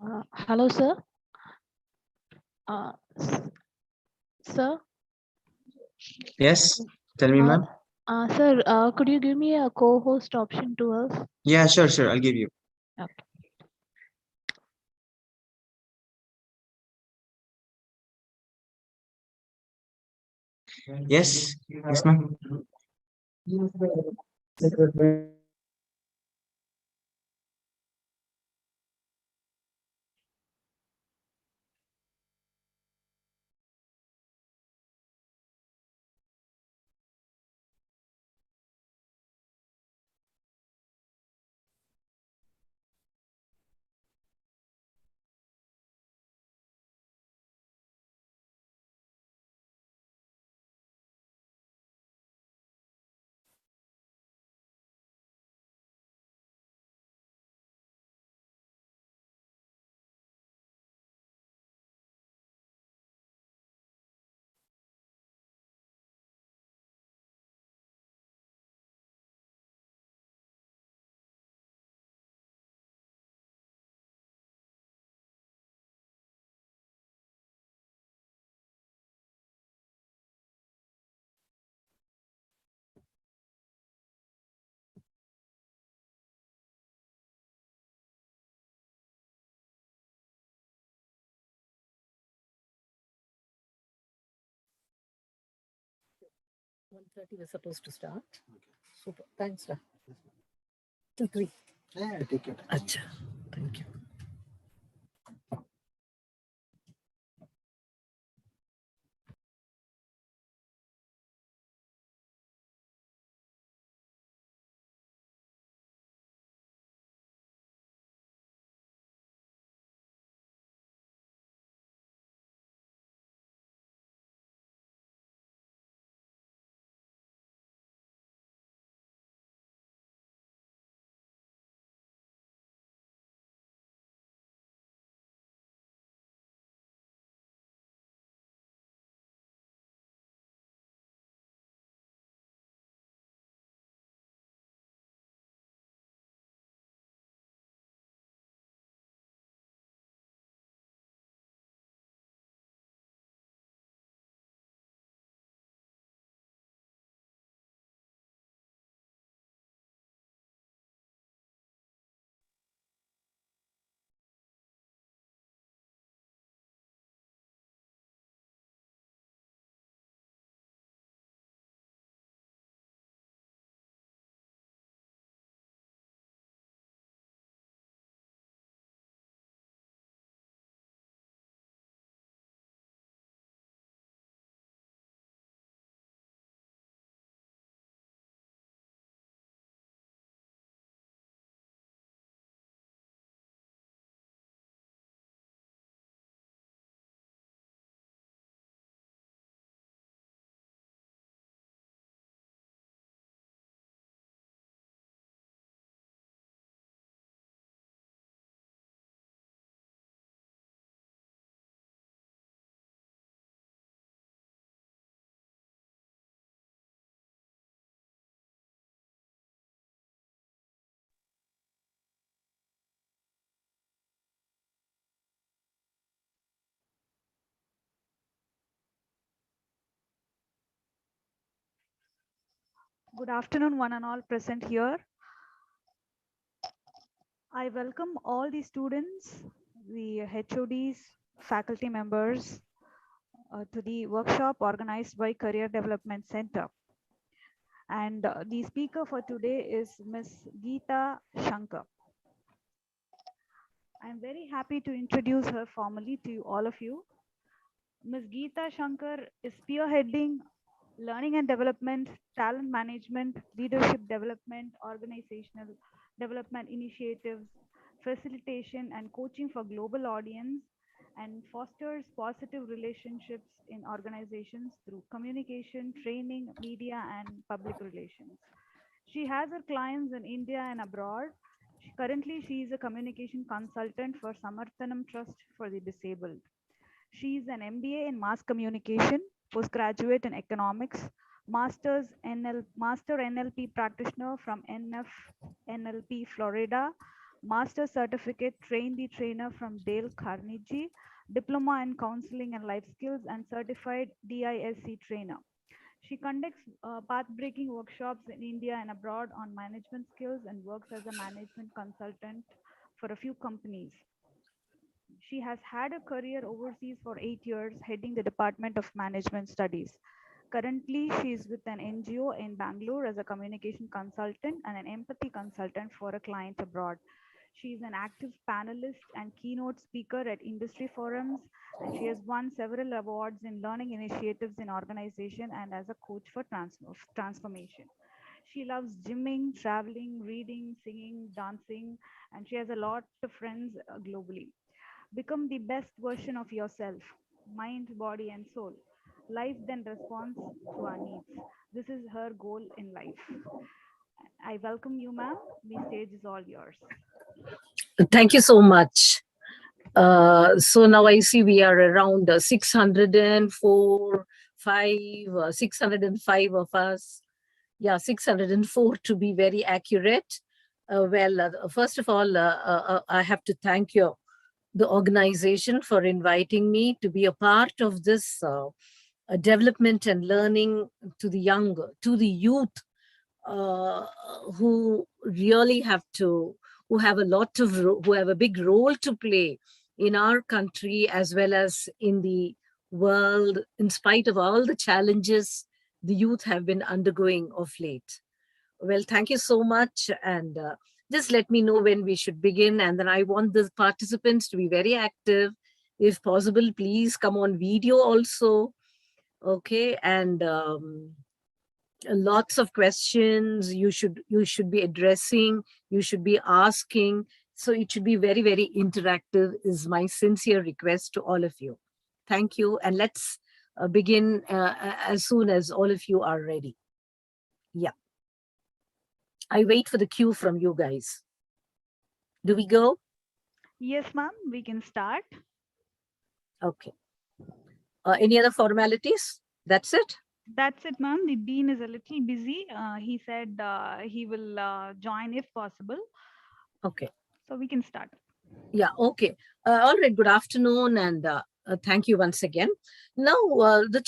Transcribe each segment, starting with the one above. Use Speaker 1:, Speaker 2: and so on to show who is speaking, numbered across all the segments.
Speaker 1: Hello, sir. Uh, s- Sir,
Speaker 2: Yes, tell me,
Speaker 1: uh,
Speaker 2: ma'am.
Speaker 1: sir, could you give me a co-host option to us?
Speaker 2: Yeah, sure. I'll give you.
Speaker 1: Okay.
Speaker 2: Yes, ma'am.
Speaker 3: We're supposed to start. Super. Thanks, sir. Till 3.
Speaker 4: Yeah, take it.
Speaker 3: Acha. Thank you.
Speaker 5: Good afternoon, one and all present here. I welcome all the students, the HODs, faculty members to the workshop organized by Career Development Center. And the speaker for today is Ms. Geeta Shankar. I'm very happy to introduce her formally to all of you. Ms. Geeta Shankar is spearheading learning and development, talent management, leadership development, organizational development initiatives, facilitation and coaching for global audience, and fosters positive relationships in organizations through communication, training, media, and public relations. She has her clients in India and abroad. Currently, she is a communication consultant for Samarthanam Trust for the Disabled. She is an MBA in Mass Communication, postgraduate in Economics, Master NLP practitioner from NF NLP Florida, Master Certificate Train the Trainer from Dale Carnegie, Diploma in Counseling and Life Skills, and Certified DISC Trainer. She conducts path-breaking workshops in India and abroad on management skills and works as a management consultant for a few companies. She has had a career overseas for 8 years, heading the Department of Management Studies. Currently, she is with an NGO in Bangalore as a communication consultant and an empathy consultant for a client abroad. She is an active panelist and keynote speaker at industry forums, and she has won several awards in learning initiatives in organization and as a coach for transformation. She loves gymming, traveling, reading, singing, dancing, and she has a lot of friends globally. Become the best version of yourself, mind, body, and soul. Life then responds to our needs. This is her goal in life. I welcome you, ma'am. The stage is all yours.
Speaker 3: Thank you so much. So now I see we are around 604, 605 of us. Yeah, 604 to be very accurate. First of all, I have to thank the organization for inviting me to be a part of this development and learning to the young, to the youth uh, who really have to, who have a lot of, who have a big role to play in our country as well as in the world, in spite of all the challenges the youth have been undergoing of late. Well, thank you so much. And just let me know when we should begin. And then I want the participants to be very active. If possible, please come on video also. Okay. And lots of questions you should be addressing, you should be asking. So it should be very, very interactive is my sincere request to all of you. Thank you. And let's begin as soon as all of you are ready. Yeah. I wait for the cue from you guys. Do we go?
Speaker 5: Yes, ma'am. We can start.
Speaker 3: Okay. Any other formalities? That's it?
Speaker 5: That's it, ma'am. The dean is a little busy. He said he will join if possible.
Speaker 3: Okay.
Speaker 5: So we can start.
Speaker 3: Yeah, okay. All right, good afternoon, and thank you once again. Now, the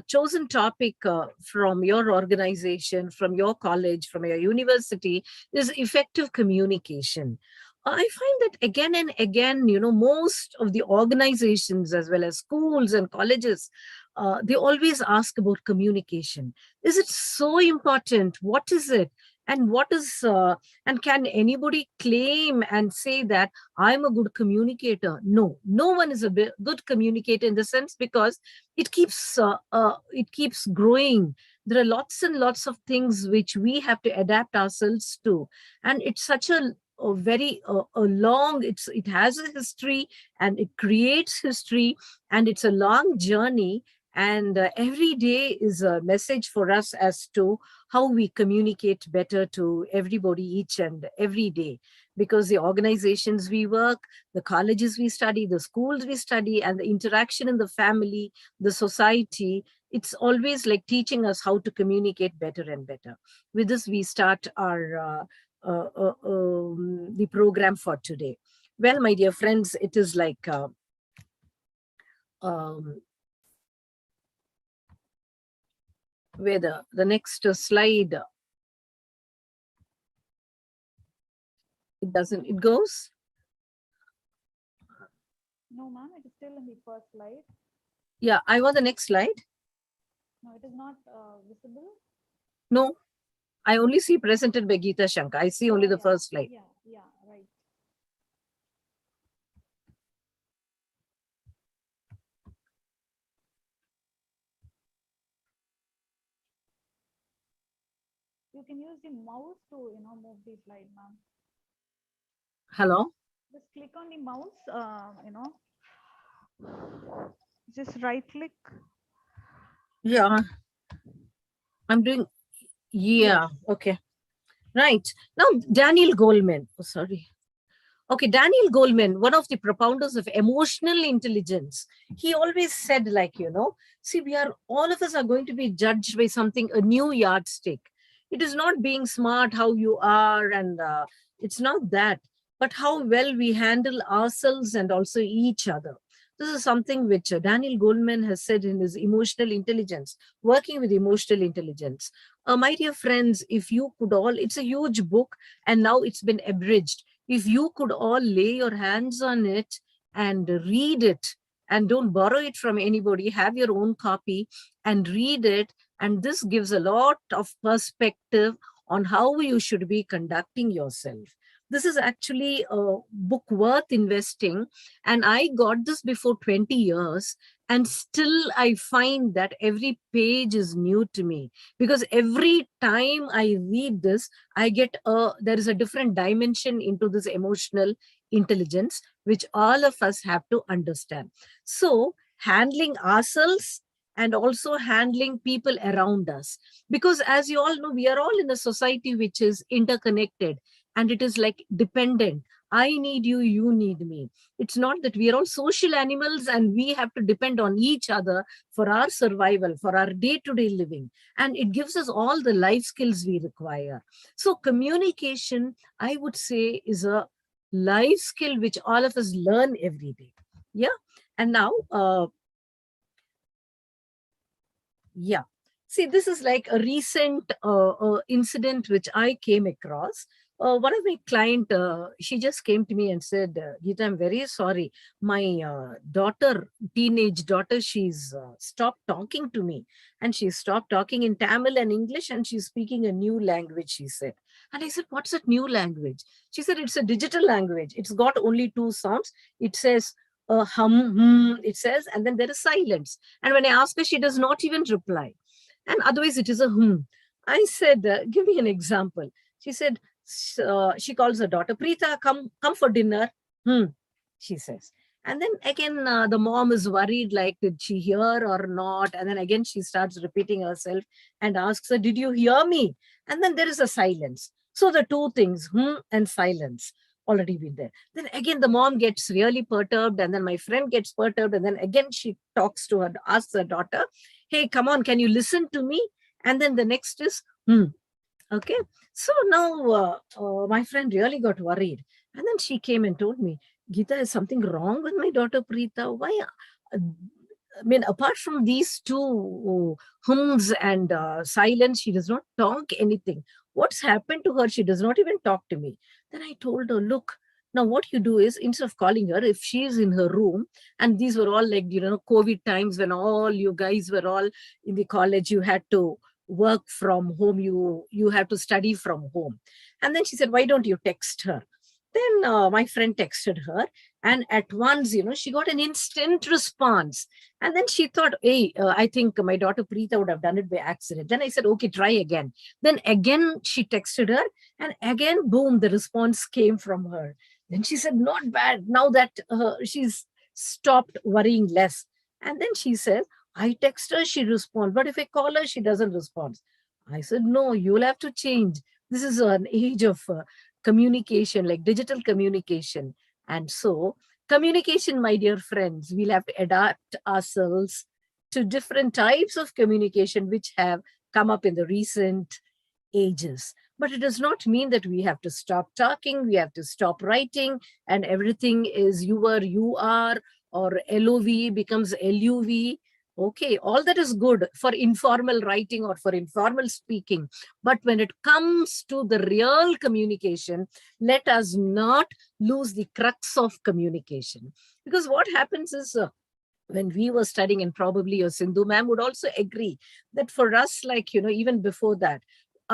Speaker 3: chosen topic from your organization, from your college, from your university is effective communication. I find that again and again, most of the organizations as well as schools and colleges, they always ask about communication. Is it so important? What is it? And what is, and can anybody claim and say that I'm a good communicator? No, no one is a good communicator in the sense because it keeps growing. There are lots and lots of things which we have to adapt ourselves to, and it's such a very a long. It has a history and it creates history, and it's a long journey. And every day is a message for us as to how we communicate better to everybody each and every day, because the organizations we work, the colleges we study, the schools we study, and the interaction in the family, the society, it's always like teaching us how to communicate better and better. With this, we start our the program for today. Well, my dear friends, it is like where the next slide, it goes.
Speaker 5: No, ma'am, it is still in the first slide.
Speaker 3: Yeah, I want the next slide.
Speaker 5: No, it is not visible.
Speaker 3: No, I only see presented by Geeta Shankar. I see only the first slide.
Speaker 5: Yeah, right. You can use the mouse to, move the slide, ma'am.
Speaker 3: Hello?
Speaker 5: Just click on the mouse, just right click.
Speaker 3: Yeah, I'm doing, yeah, okay. Right. Now, Daniel Goleman, oh, sorry. Okay, Daniel Goleman, one of the propounders of emotional intelligence, he always said, like, see, all of us are going to be judged by something, a new yardstick. It is not being smart, how you are, and it's not that. but how well we handle ourselves and also each other. This is something which Daniel Goleman has said in his Emotional Intelligence, working with emotional intelligence. My dear friends, if you could all, it's a huge book and now it's been abridged. If you could all lay your hands on it and read it, and don't borrow it from anybody, have your own copy and read it. And this gives a lot of perspective on how you should be conducting yourself. This is actually a book worth investing. And I got this before 20 years. And still I find that every page is new to me, because every time I read this, there is a different dimension into this emotional intelligence, which all of us have to understand. So handling ourselves and also handling people around us, because as you all know, we are all in a society which is interconnected and it is like dependent. I need you, you need me. It's not that we are all social animals and we have to depend on each other for our survival, for our day-to-day living. And it gives us all the life skills we require. So communication, I would say, is a life skill which all of us learn every day. Yeah. And now, yeah. See, this is like a recent incident which I came across. One of my client, she just came to me and said, Geeta, I'm very sorry. My daughter, teenage daughter, she's stopped talking to me. And she stopped talking in Tamil and English and she's speaking a new language, she said. And I said, what's that new language? She said, it's a digital language. It's got only two sounds. It says, it says, and then there is silence. And when I ask her, she does not even reply. And otherwise it is a I said, give me an example. She said, she calls her daughter, Preeta, come for dinner. She says. And then again, the mom is worried, like, did she hear or not? And then again, she starts repeating herself and asks her, did you hear me? And then there is a silence. So the two things, and silence, already been there. Then again, the mom gets really perturbed, and then my friend gets perturbed. And then again, she talks to her, asks her daughter, hey, come on, can you listen to me? And then the next is, okay. So now my friend really got worried. And then she came and told me, Geeta, is something wrong with my daughter Preeta? Why? I mean, apart from these two hums and silence, she does not talk anything. What's happened to her? She does not even talk to me. Then I told her, look, now what you do is, instead of calling her, if she's in her room, and these were all like, COVID times when all you guys were all in the college, you had to work from home, you have to study from home. And then she said, why don't you text her? Then my friend texted her, and at once, she got an instant response. And then she thought, hey, I think my daughter Preeta would have done it by accident. Then I said, okay, try again. Then again, she texted her, and again, boom, the response came from her. Then she said, not bad. Now that she's stopped worrying less. And then she says, I text her, she responds. But if I call her, she doesn't respond. I said, no, you'll have to change. This is an age of communication, like digital communication. And so communication, my dear friends, we'll have to adapt ourselves to different types of communication which have come up in the recent ages. But it does not mean that we have to stop talking, we have to stop writing, and everything is you were, you are, or LOV becomes LUV. Okay, all that is good for informal writing or for informal speaking. But when it comes to the real communication, let us not lose the crux of communication. Because what happens is, when we were studying, and probably your Sindhu ma'am would also agree, that for us, like, even before that,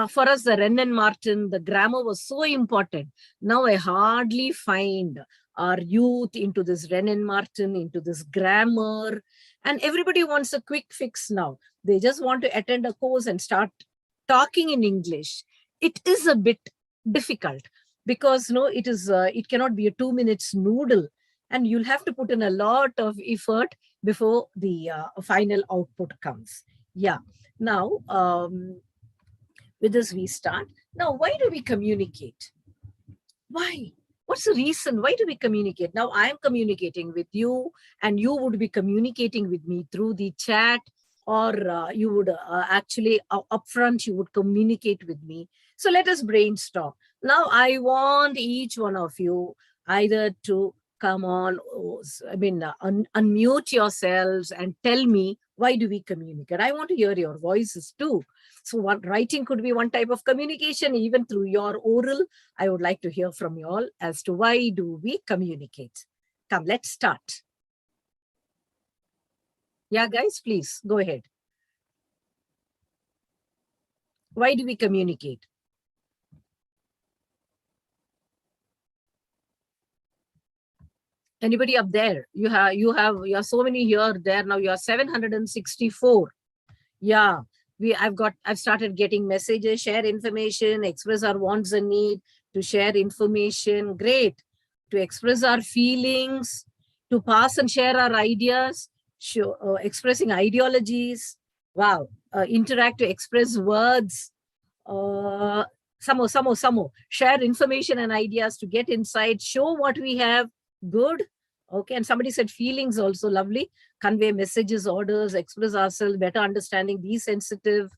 Speaker 3: for us, the Wren and Martin, the grammar was so important. Now I hardly find our youth into this Wren and Martin, into this grammar. And everybody wants a quick fix now. They just want to attend a course and start talking in English. It is a bit difficult because it cannot be a 2 minutes noodle, and you'll have to put in a lot of effort before the final output comes. Yeah. Now, with this we start. Now, why do we communicate? Why? What's the reason? Why do we communicate? Now I'm communicating with you, and you would be communicating with me through the chat, or you would actually upfront, you would communicate with me. So let us brainstorm. Now I want each one of you either to come on, unmute yourselves and tell me, why do we communicate? I want to hear your voices too. So writing could be one type of communication, even through your oral. I would like to hear from you all as to why do we communicate. Come, let's start. Yeah, guys, please go ahead. Why do we communicate? Anybody up there? You have so many here, there. Now you are 764. Yeah, I've started getting messages, share information, express our wants and need, to share information. Great. To express our feelings, to pass and share our ideas, expressing ideologies. Wow. Interact to express words. Some more. Share information and ideas to get insight, show what we have. Good. Okay. And somebody said feelings also, lovely. Convey messages, orders, express ourselves, better understanding, be sensitive.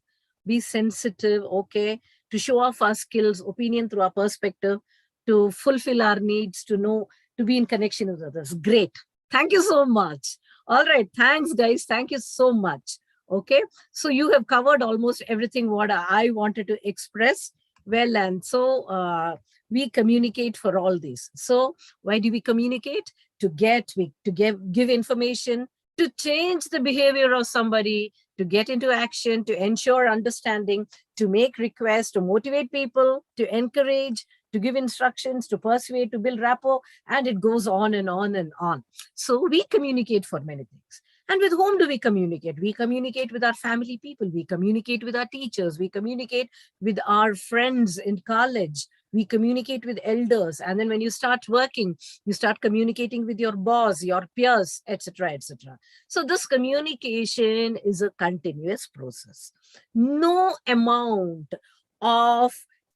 Speaker 3: Okay. To show off our skills, opinion through our perspective, to fulfill our needs, to know, to be in connection with others. Great. Thank you so much. All right. Thanks, guys. Thank you so much. Okay. So you have covered almost everything what I wanted to express. Well, and so we communicate for all this. So why do we communicate? To give information, to change the behavior of somebody, to get into action, to ensure understanding, to make requests, to motivate people, to encourage, to give instructions, to persuade, to build rapport, and it goes on and on and on. So we communicate for many things. And with whom do we communicate? We communicate with our family people. We communicate with our teachers. We communicate with our friends in college. We communicate with elders. And then when you start working, you start communicating with your boss, your peers, etc., etc. So this communication is a continuous process. No amount of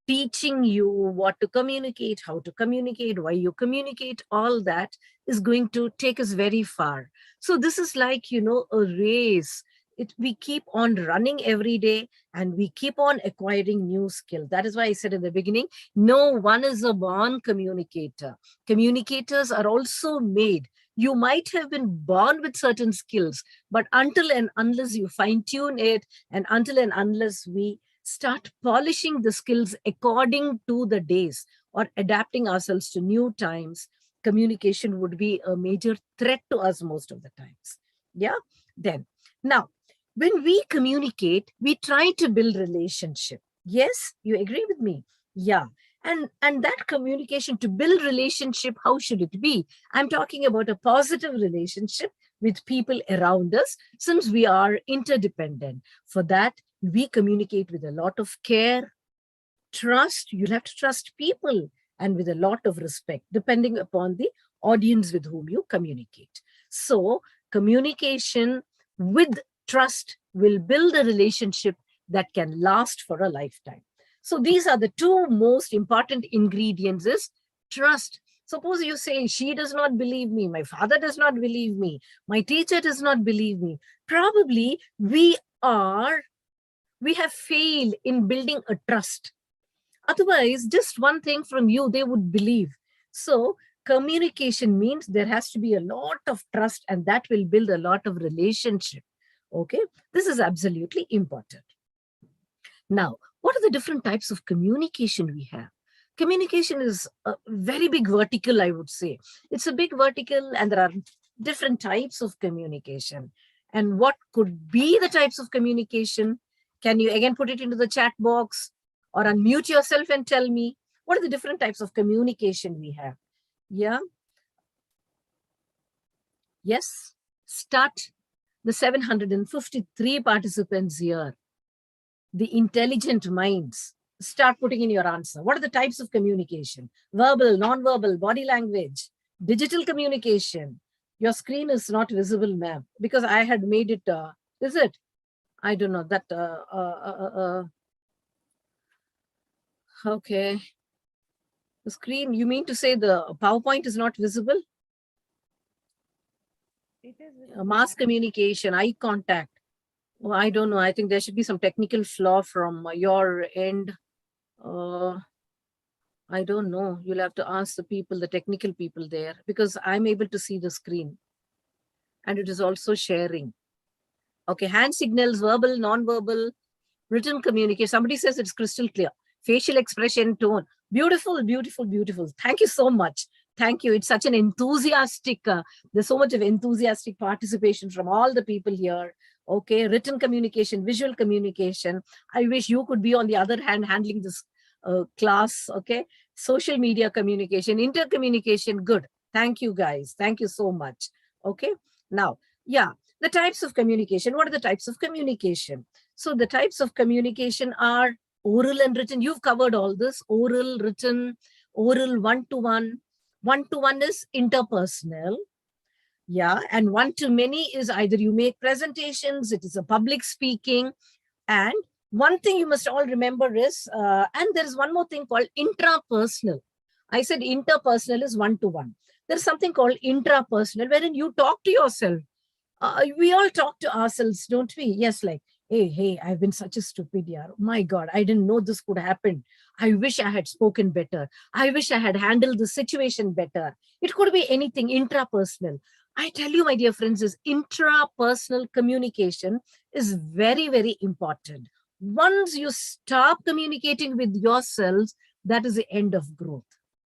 Speaker 3: teaching you what to communicate, how to communicate, why you communicate, all that is going to take us very far. So this is like, a race. We keep on running every day and we keep on acquiring new skills. That is why I said in the beginning, no one is a born communicator. Communicators are also made. You might have been born with certain skills, but until and unless you fine tune it, and until and unless we start polishing the skills according to the days or adapting ourselves to new times, communication would be a major threat to us most of the times. Yeah. Then now, when we communicate, we try to build relationship. Yes, you agree with me? Yeah. And that communication, to build relationship, how should it be? I'm talking about a positive relationship with people around us, since we are interdependent. For that, we communicate with a lot of care, trust. You'll have to trust people, and with a lot of respect, depending upon the audience with whom you communicate. So communication with trust will build a relationship that can last for a lifetime. So these are the two most important ingredients: is trust. Suppose you say, she does not believe me, my father does not believe me, my teacher does not believe me. Probably we have failed in building a trust. Otherwise, just one thing from you, they would believe. So communication means there has to be a lot of trust, and that will build a lot of relationship. Okay, this is absolutely important. Now, what are the different types of communication we have? Communication is a very big vertical, I would say. It's a big vertical, and there are different types of communication. And what could be the types of communication? Can you again put it into the chat box or unmute yourself and tell me what are the different types of communication we have? Yeah. Yes. Start. The 753 participants here, the intelligent minds, start putting in your answer. What are the types of communication? Verbal, non-verbal, body language, digital communication. Your screen is not visible, ma'am, because I had made it, is it? I don't know that, okay. The screen, you mean to say the PowerPoint is not visible?
Speaker 5: It is visible.
Speaker 3: Mass communication, eye contact. Well, I don't know. I think there should be some technical flaw from your end. I don't know. You'll have to ask the people, the technical people there, because I'm able to see the screen and it is also sharing. Okay, hand signals, verbal, non-verbal, written communication. Somebody says it's crystal clear. Facial expression, tone. Beautiful, beautiful, beautiful. Thank you so much. Thank you. It's such an enthusiastic, there's so much of enthusiastic participation from all the people here. Okay, written communication, visual communication. I wish you could be on the other hand handling this class. Okay, social media communication, intercommunication. Good. Thank you, guys. Thank you so much. Okay, now, yeah, the types of communication. What are the types of communication? So the types of communication are oral and written. You've covered all this: oral, written, oral, one-to-one. One-to-one is interpersonal. Yeah, and one-to-many is either you make presentations, it is a public speaking. And one thing you must all remember is, and there is one more thing called intrapersonal. I said interpersonal is one-to-one. There's something called intrapersonal, wherein you talk to yourself. We all talk to ourselves, don't we? Yes, like, hey, I've been such a stupid yaar. My God, I didn't know this could happen. I wish I had spoken better. I wish I had handled the situation better. It could be anything intrapersonal. I tell you, my dear friends, is intrapersonal communication is very, very important. Once you stop communicating with yourselves, that is the end of growth.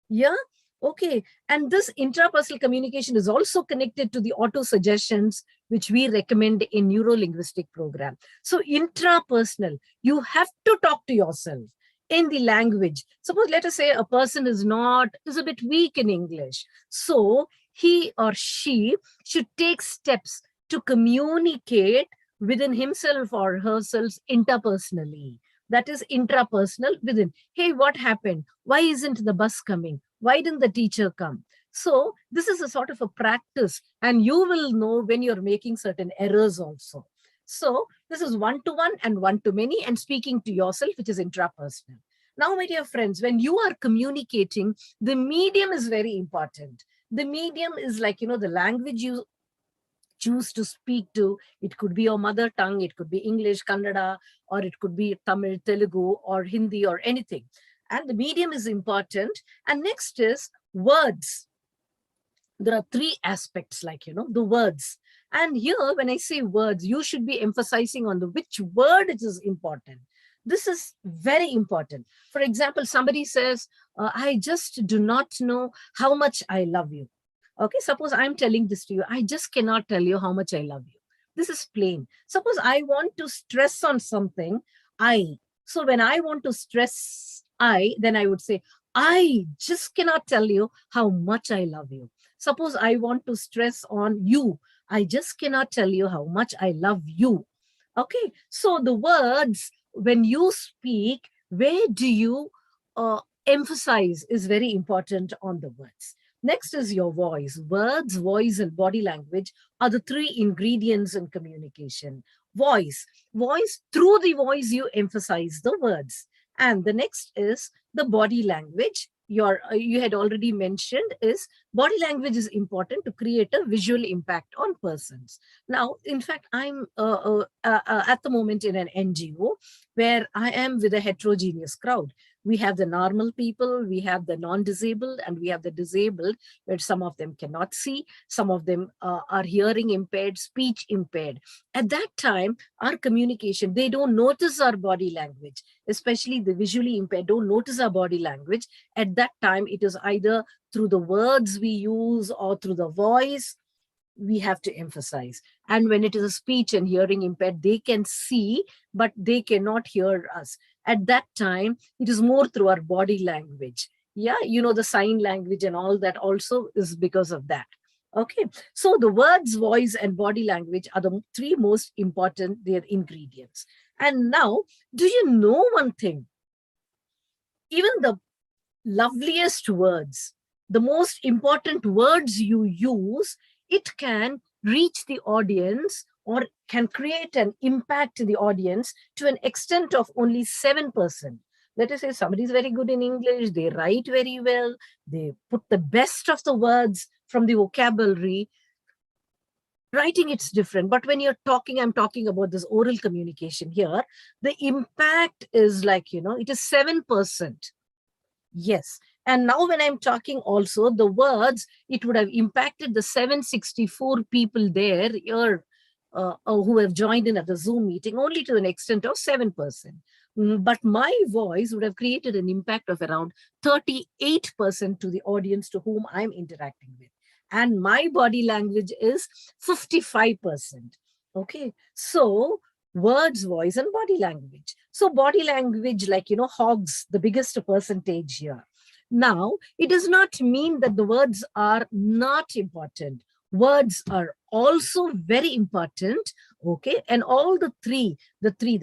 Speaker 3: Yeah. Okay. And this intrapersonal communication is also connected to the auto suggestions, which we recommend in neuro-linguistic program. So intrapersonal, you have to talk to yourself in the language. Suppose, let us say a person is a bit weak in English. So he or she should take steps to communicate within himself or herself interpersonally. That is intrapersonal within. Hey, what happened? Why isn't the bus coming? Why didn't the teacher come? So this is a sort of a practice, and you will know when you're making certain errors also. So this is one-to-one and one-to-many, and speaking to yourself, which is intrapersonal. Now, my dear friends, when you are communicating, the medium is very important. The medium is like, the language you choose to speak to. It could be your mother tongue, it could be English, Kannada, or it could be Tamil, Telugu, or Hindi, or anything. And the medium is important. And next is words. There are three aspects, like, the words. And here, when I say words, you should be emphasizing on the which word it is important. This is very important. For example, somebody says, I just do not know how much I love you. Okay, suppose I'm telling this to you. I just cannot tell you how much I love you. This is plain. Suppose I want to stress on something, I. So when I want to stress I, then I would say, I just cannot tell you how much I love you. Suppose I want to stress on you. I just cannot tell you how much I love you. Okay, so the words, when you speak, where do you emphasize is very important on the words. Next is your voice. Words, voice, and body language are the three ingredients in communication. Voice. Voice, through the voice, you emphasize the words. And the next is the body language. You had already mentioned is body language is important to create a visual impact on persons. Now, in fact, I'm at the moment in an NGO where I am with a heterogeneous crowd. We have the normal people, we have the non-disabled, and we have the disabled, where some of them cannot see, some of them are hearing impaired, speech impaired. At that time, our communication, they don't notice our body language, especially the visually impaired don't notice our body language. At that time, it is either through the words we use or through the voice we have to emphasize. And when it is a speech and hearing impaired, they can see, but they cannot hear us. At that time, it is more through our body language. Yeah, the sign language and all that also is because of that. Okay, so the words, voice, and body language are the three most important, their ingredients. And now, do you know one thing? Even the loveliest words, the most important words you use, it can reach the audience or can create an impact in the audience to an extent of only 7%. Let us say somebody is very good in English, they write very well, they put the best of the words from the vocabulary. Writing, it's different. But when you're talking, I'm talking about this oral communication here, the impact is like, it is 7%. Yes. And now when I'm talking also, the words, it would have impacted the 764 people there here who have joined in at the Zoom meeting only to an extent of 7%. But my voice would have created an impact of around 38% to the audience to whom I'm interacting with. And my body language is 55%. Okay. So words, voice, and body language. So body language, like, hogs the biggest percentage here. Now, it does not mean that the words are not important. Words are also very important. Okay. And all the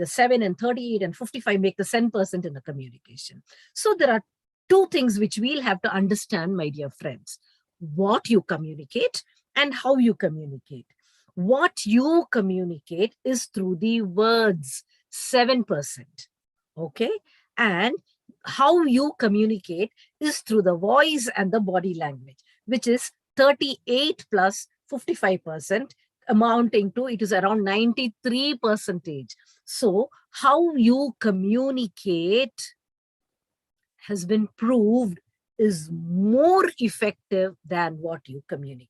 Speaker 3: 7 and 38 and 55 make the 10% in the communication. So there are two things which we'll have to understand, my dear friends: what you communicate and how you communicate. What you communicate is through the words, 7%. Okay. And how you communicate is through the voice and the body language, which is 38 plus 55%, amounting to, it is around 93%. So how you communicate has been proved is more effective than what you communicate.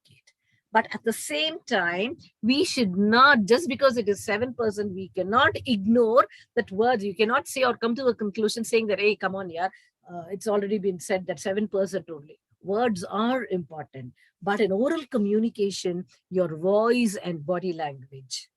Speaker 3: But at the same time, we should not, just because it is 7%, we cannot ignore that words. You cannot say or come to a conclusion saying that, hey, come on, yeah, it's already been said that 7% only. Words are important. But in oral communication, your voice and body language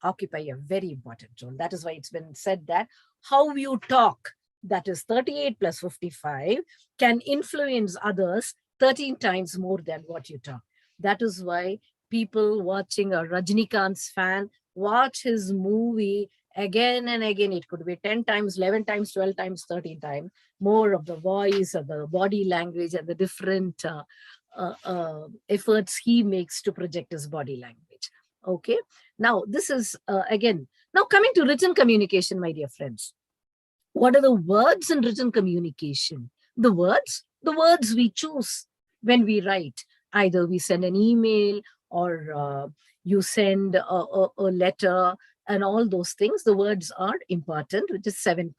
Speaker 3: occupy a very important role. That is why it's been said that how you talk, that is 38 plus 55, can influence others 13 times more than what you talk. That is why people watching a Rajnikant's fan watch his movie again and again. It could be 10 times, 11 times, 12 times, 13 times, more of the voice, of the body language, and the different efforts he makes to project his body language. Okay. Now, this is again, now coming to written communication, my dear friends. What are the words in written communication? The words we choose when we write. Either we send an email or you send a letter, and all those things. The words are important, which is 7%.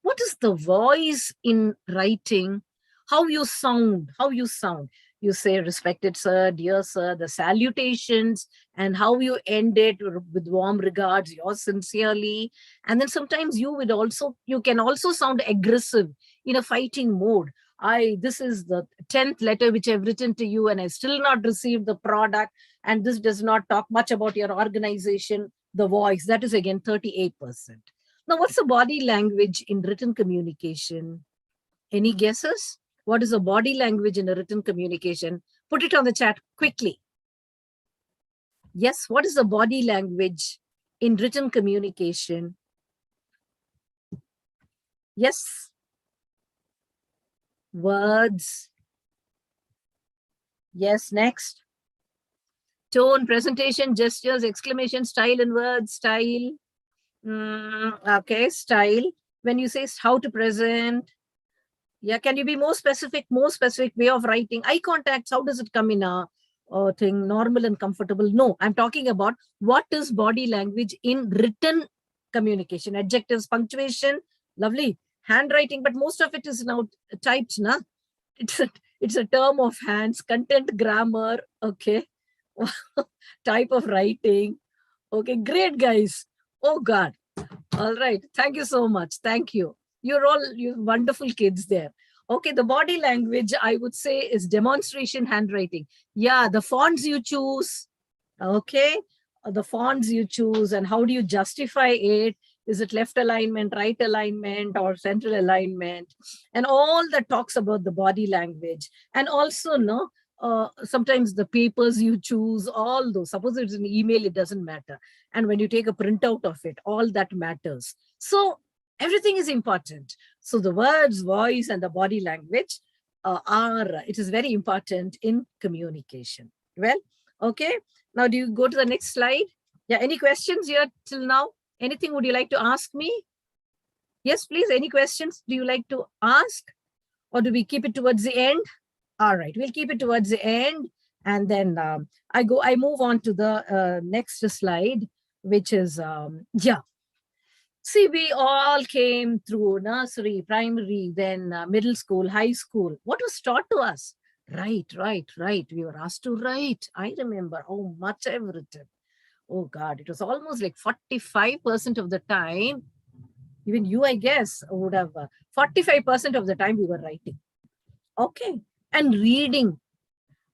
Speaker 3: What is the voice in writing? How you sound, how you sound. You say, respected sir, dear sir, the salutations, and how you end it with warm regards, yours sincerely. And then sometimes you can also sound aggressive in a fighting mode. This is the 10th letter which I've written to you, and I still not received the product. And this does not talk much about your organization. The voice, that is again 38%. Now, what's the body language in written communication? Any guesses? What is the body language in a written communication? Put it on the chat quickly. Yes, what is the body language in written communication? Yes. Words. Yes, next. Tone, presentation, gestures, exclamation, style and words, style. Okay, style. When you say how to present, yeah, can you be more specific way of writing? Eye contacts, how does it come in a thing, normal and comfortable? No, I'm talking about what is body language in written communication. Adjectives, punctuation, lovely. Handwriting, but most of it is now typed, na? It's a term of hands, content, grammar, okay. Type of writing. Okay, great, guys. Oh, God. All right. Thank you so much. Thank you. You wonderful kids there. Okay, the body language, I would say, is demonstration handwriting. Yeah, the fonts you choose. Okay, the fonts you choose, and how do you justify it? Is it left alignment, right alignment, or central alignment? And all that talks about the body language. And also, no, sometimes the papers you choose, all those. Suppose it's an email, it doesn't matter. And when you take a printout of it, all that matters. So everything is important. So the words, voice, and the body language it is very important in communication. Well, okay. Now, do you go to the next slide? Yeah, any questions here till now? Anything would you like to ask me? Yes, please. Any questions do you like to ask? Or do we keep it towards the end? All right, we'll keep it towards the end. And then I move on to the next slide, which is, yeah. See, we all came through nursery, primary, then middle school, high school. What was taught to us? Write, write, write. We were asked to write. I remember how much I've written. Oh God, it was almost like 45% of the time, even you, I guess, would have 45% of the time we were writing. Okay. And reading,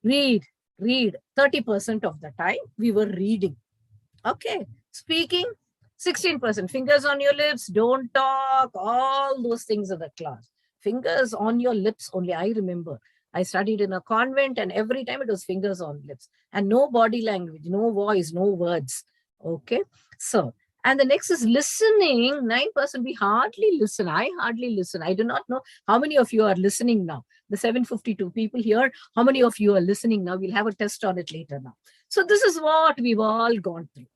Speaker 3: read, read. 30% of the time we were reading. Okay. Speaking, 16%. Fingers on your lips, don't talk, all those things in the class. Fingers on your lips only. I remember I studied in a convent and every time it was fingers on lips and no body language, no voice, no words. Okay. So, and the next is listening. 9%. We hardly listen. I hardly listen. I do not know how many of you are listening now. The 752 people here, how many of you are listening now? We'll have a test on it later now. So this is what we've all gone through.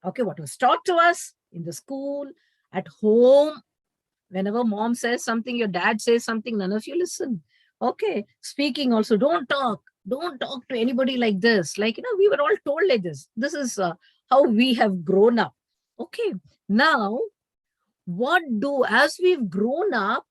Speaker 3: Okay, what was taught to us in the school, at home, whenever mom says something, your dad says something, none of you listen. Okay, speaking also, don't talk to anybody like this. Like, we were all told like this. This is how we have grown up. Okay, now as we've grown up,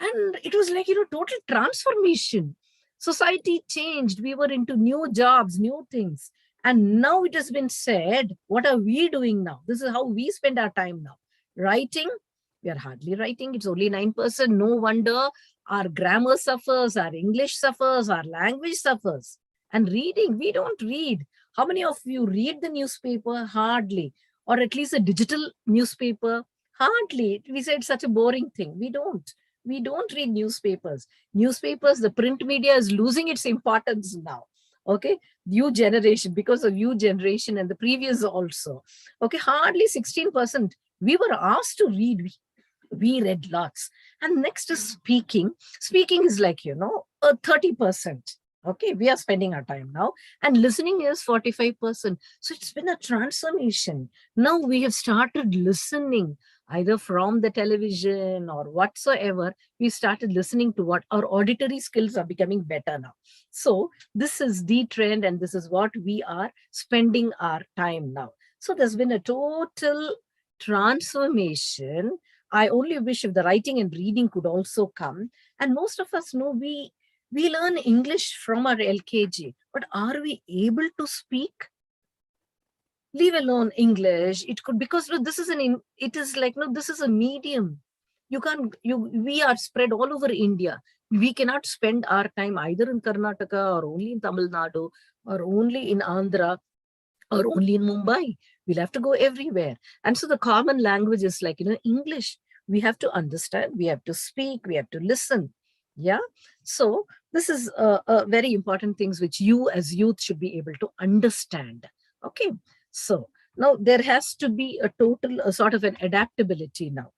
Speaker 3: and it was like, total transformation. Society changed. We were into new jobs, new things. And now it has been said, what are we doing now? This is how we spend our time now. Writing, we are hardly writing. It's only 9%. No wonder our grammar suffers, our English suffers, our language suffers. And reading, we don't read. How many of you read the newspaper? Hardly. Or at least a digital newspaper? Hardly. We said such a boring thing. We don't read newspapers. The print media is losing its importance now. Okay, new generation, because of new generation and the previous also. Okay, hardly 16%. We were asked to read. We read lots. And next is speaking. Speaking is like, 30%. Okay, we are spending our time now. And listening is 45%. So it's been a transformation. Now we have started listening, either from the television or whatsoever. We started listening to what our auditory skills are becoming better now. So this is the trend and this is what we are spending our time now. So there's been a total transformation. I only wish if the writing and reading could also come. And most of us know we learn English from our LKG, but are we able to speak? Leave alone English. It could, because this is this is a medium. We are spread all over India. We cannot spend our time either in Karnataka or only in Tamil Nadu or only in Andhra or only in Mumbai. We'll have to go everywhere. And so the common language is like, English. We have to understand, we have to speak, we have to listen. Yeah. So this is very important things which you as youth should be able to understand. Okay. So now there has to be a total sort of an adaptability now.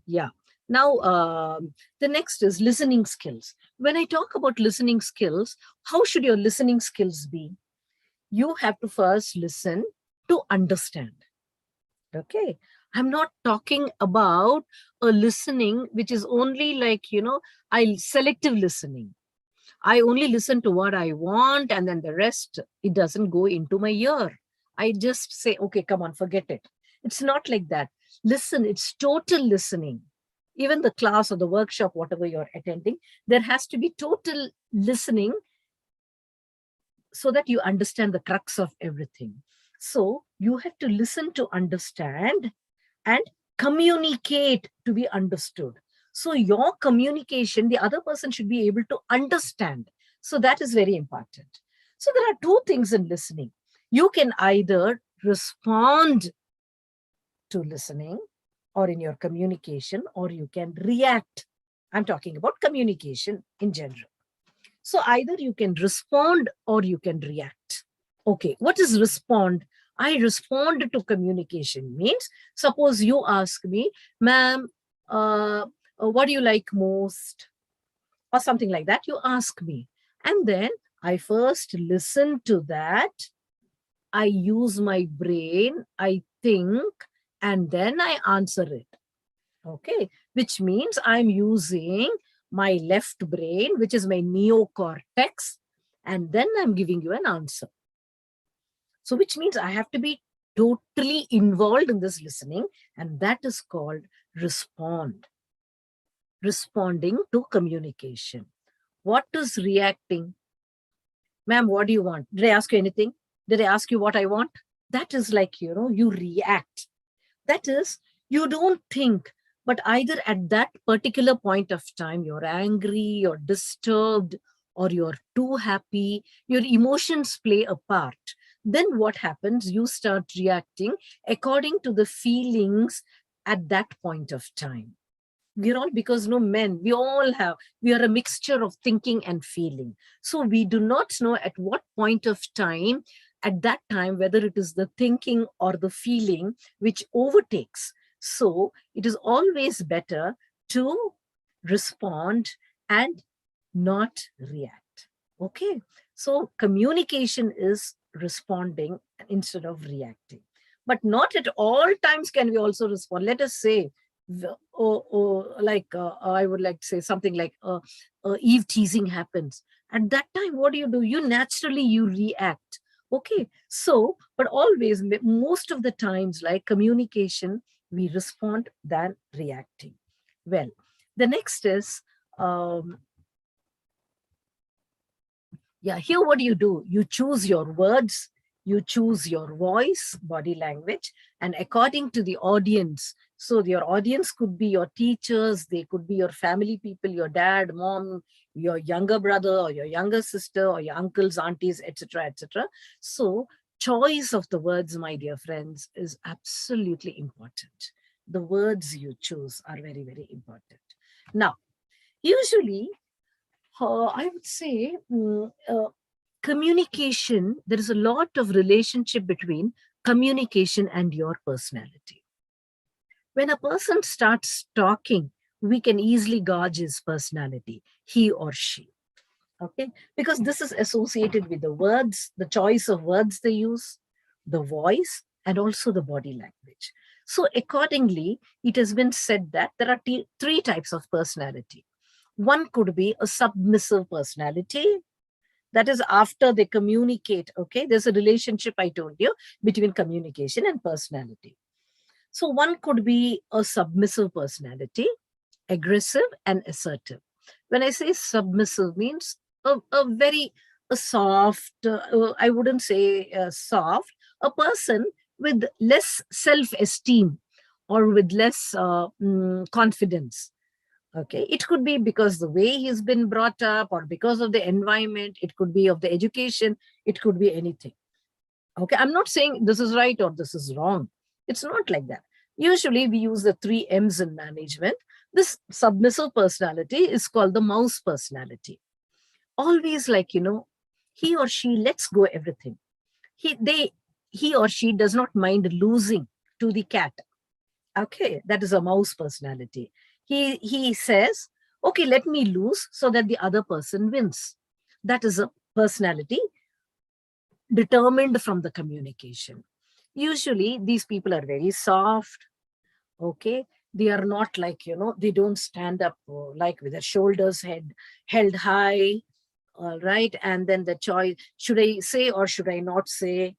Speaker 3: Yeah. Now, the next is listening skills. When I talk about listening skills, how should your listening skills be? You have to first listen to understand. Okay. I'm not talking about a listening which is only like, selective listening. I only listen to what I want and then the rest, it doesn't go into my ear. I just say, okay, come on, forget it. It's not like that. Listen, it's total listening. Even the class or the workshop, whatever you're attending, there has to be total listening so that you understand the crux of everything. So you have to listen to understand and communicate to be understood. So your communication, the other person should be able to understand. So that is very important. So there are two things in listening. You can either respond to listening or in your communication, or you can react. I'm talking about communication in general. So either you can respond or you can react. Okay, what is respond? I respond to communication means, suppose you ask me, ma'am, what do you like most? Or something like that. You ask me. And then I first listen to that. I use my brain, I think, and then I answer it. Okay, which means I'm using my left brain, which is my neocortex, and then I'm giving you an answer. So which means I have to be totally involved in this listening, and that is called respond. Responding to communication. What is reacting? Ma'am, what do you want? Did I ask you anything? Did I ask you what I want? That is like, you react. That is, you don't think, but either at that particular point of time, you're angry, you're disturbed, or you're too happy, your emotions play a part. Then what happens? You start reacting according to the feelings at that point of time. We're all, because no men, we are a mixture of thinking and feeling. So we do not know at what point of time, at that time, whether it is the thinking or the feeling which overtakes. So it is always better to respond and not react. Okay. So communication is responding instead of reacting. But not at all times can we also respond. Let us say, I would like to say something like Eve teasing happens. At that time, what do? You naturally, you react. Okay. So, but always, most of the times, like communication, we respond than reacting. Well, the next is, here what do? You choose your words, you choose your voice, body language, and according to the audience. So your audience could be your teachers, they could be your family people, your dad, mom, your younger brother or your younger sister or your uncles, aunties, etc., etc. So choice of the words, my dear friends, is absolutely important. The words you choose are very, very important. Now, usually, I would say communication, there is a lot of relationship between communication and your personality. When a person starts talking, we can easily gauge his personality, he or she. Okay, because this is associated with the words, the choice of words they use, the voice, and also the body language. So accordingly, it has been said that there are three types of personality. One could be a submissive personality. That is after they communicate. Okay, there's a relationship, I told you, between communication and personality. So one could be a submissive personality, aggressive and assertive. When I say submissive, means a very soft, I wouldn't say soft, a person with less self-esteem or with less confidence. Okay, it could be because the way he's been brought up or because of the environment, it could be of the education, it could be anything. Okay, I'm not saying this is right or this is wrong. It's not like that. Usually we use the 3 M's in management. This submissive personality is called the mouse personality. Always like, he or she lets go everything. He or she does not mind losing to the cat. Okay, that is a mouse personality. He says, okay, let me lose so that the other person wins. That is a personality determined from the communication. Usually these people are very soft. Okay, they are not like, they don't stand up like with their shoulders held high. All right, and then the choice, should I say or should I not say?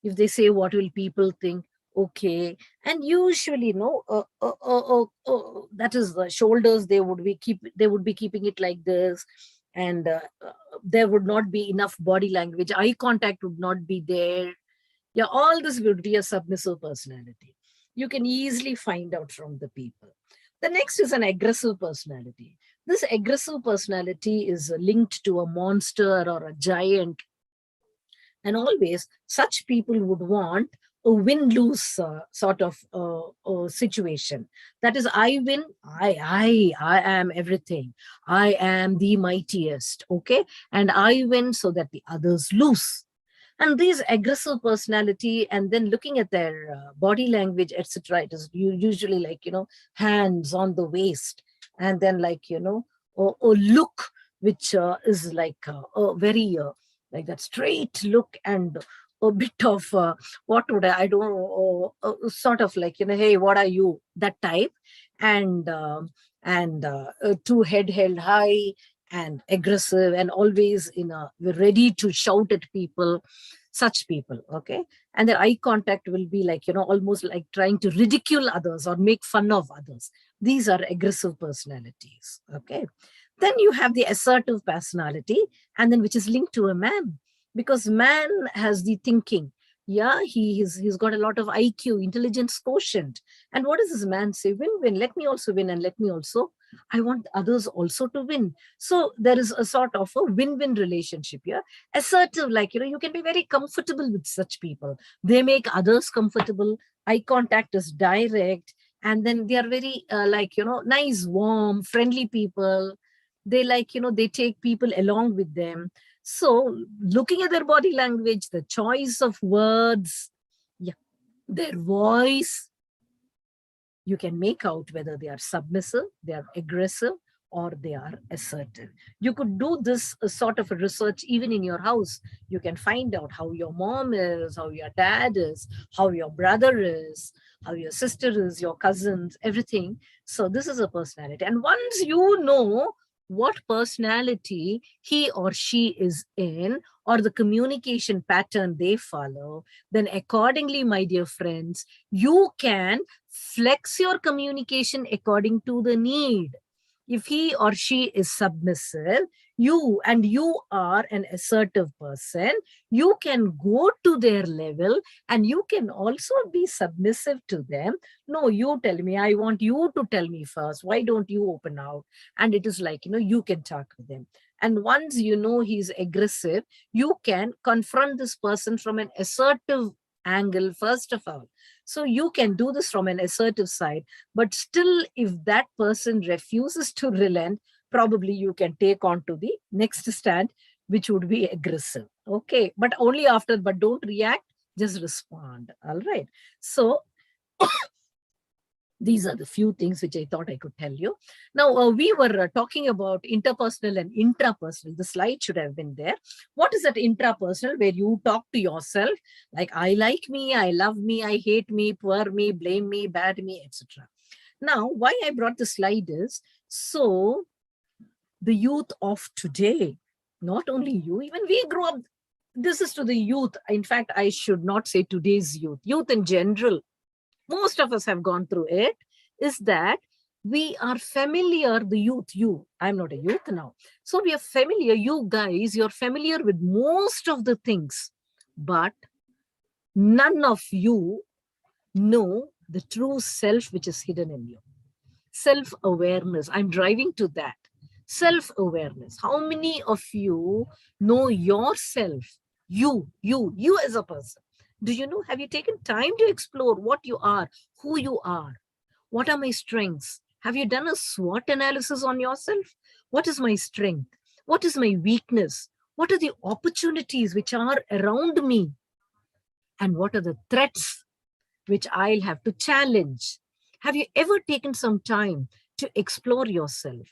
Speaker 3: If they say, what will people think? Okay. And usually, that is the shoulders, they would be keeping it like this, and there would not be enough body language, eye contact would not be there. Yeah, all this would be a submissive personality. You can easily find out from the people. The next is an aggressive personality. This aggressive personality is linked to a monster or a giant. And always such people would want a win-lose sort of situation. That is, I win, I am everything. I am the mightiest, okay? And I win so that the others lose. And these aggressive personality, and then looking at their body language, etc., it is usually like, hands on the waist, and then like, a look which is like a very like that straight look, and a bit of what would I don't know, sort of like, hey, what are you, that type. And two head held high and aggressive, and always ready to shout at people. such people, okay? And their eye contact will be like, almost like trying to ridicule others or make fun of others. These are aggressive personalities, okay? Then you have the assertive personality, and then which is linked to a man, because man has the thinking. Yeah, he's got a lot of IQ, intelligence quotient. And what does this man say? Win, win. Let me also win, and let me also. I want others also to win. So there is a sort of a win-win relationship here. Assertive, like, you can be very comfortable with such people. They make others comfortable. Eye contact is direct. And then they are very nice, warm, friendly people. They they take people along with them. So looking at their body language, the choice of words, yeah, their voice, you can make out whether they are submissive, they are aggressive, or they are assertive. You could do this sort of a research even in your house. You can find out how your mom is, how your dad is, how your brother is, how your sister is, your cousins, everything. So this is a personality. And once you know what personality he or she is in, or the communication pattern they follow, then accordingly, my dear friends, you can flex your communication according to the need. If he or she is submissive, you are an assertive person, you can go to their level and you can also be submissive to them. No, you tell me, I want you to tell me first. Why don't you open out? And it is like, you can talk with them. And once you know he's aggressive, you can confront this person from an assertive angle, first of all. So you can do this from an assertive side, but still, if that person refuses to relent, probably you can take on to the next stand, which would be aggressive. Okay, but only after, but don't react, just respond. All right. So these are the few things which I thought I could tell you. Now, we were talking about interpersonal and intrapersonal. The slide should have been there. What is that intrapersonal, where you talk to yourself, like I like me, I love me, I hate me, poor me, blame me, bad me, etc. Now, why I brought the slide is, so the youth of today, not only you, even we grew up, this is to the youth. In fact, I should not say today's youth in general, most of us have gone through it, is that we are familiar, the youth, I'm not a youth now. So we are familiar, you guys, you're familiar with most of the things, but none of you know the true self which is hidden in you. Self-awareness, I'm driving to that. Self-awareness. How many of you know yourself? You as a person. Do you know, have you taken time to explore what you are, who you are? What are my strengths? Have you done a SWOT analysis on yourself? What is my strength? What is my weakness? What are the opportunities which are around me? And what are the threats which I'll have to challenge? Have you ever taken some time to explore yourself?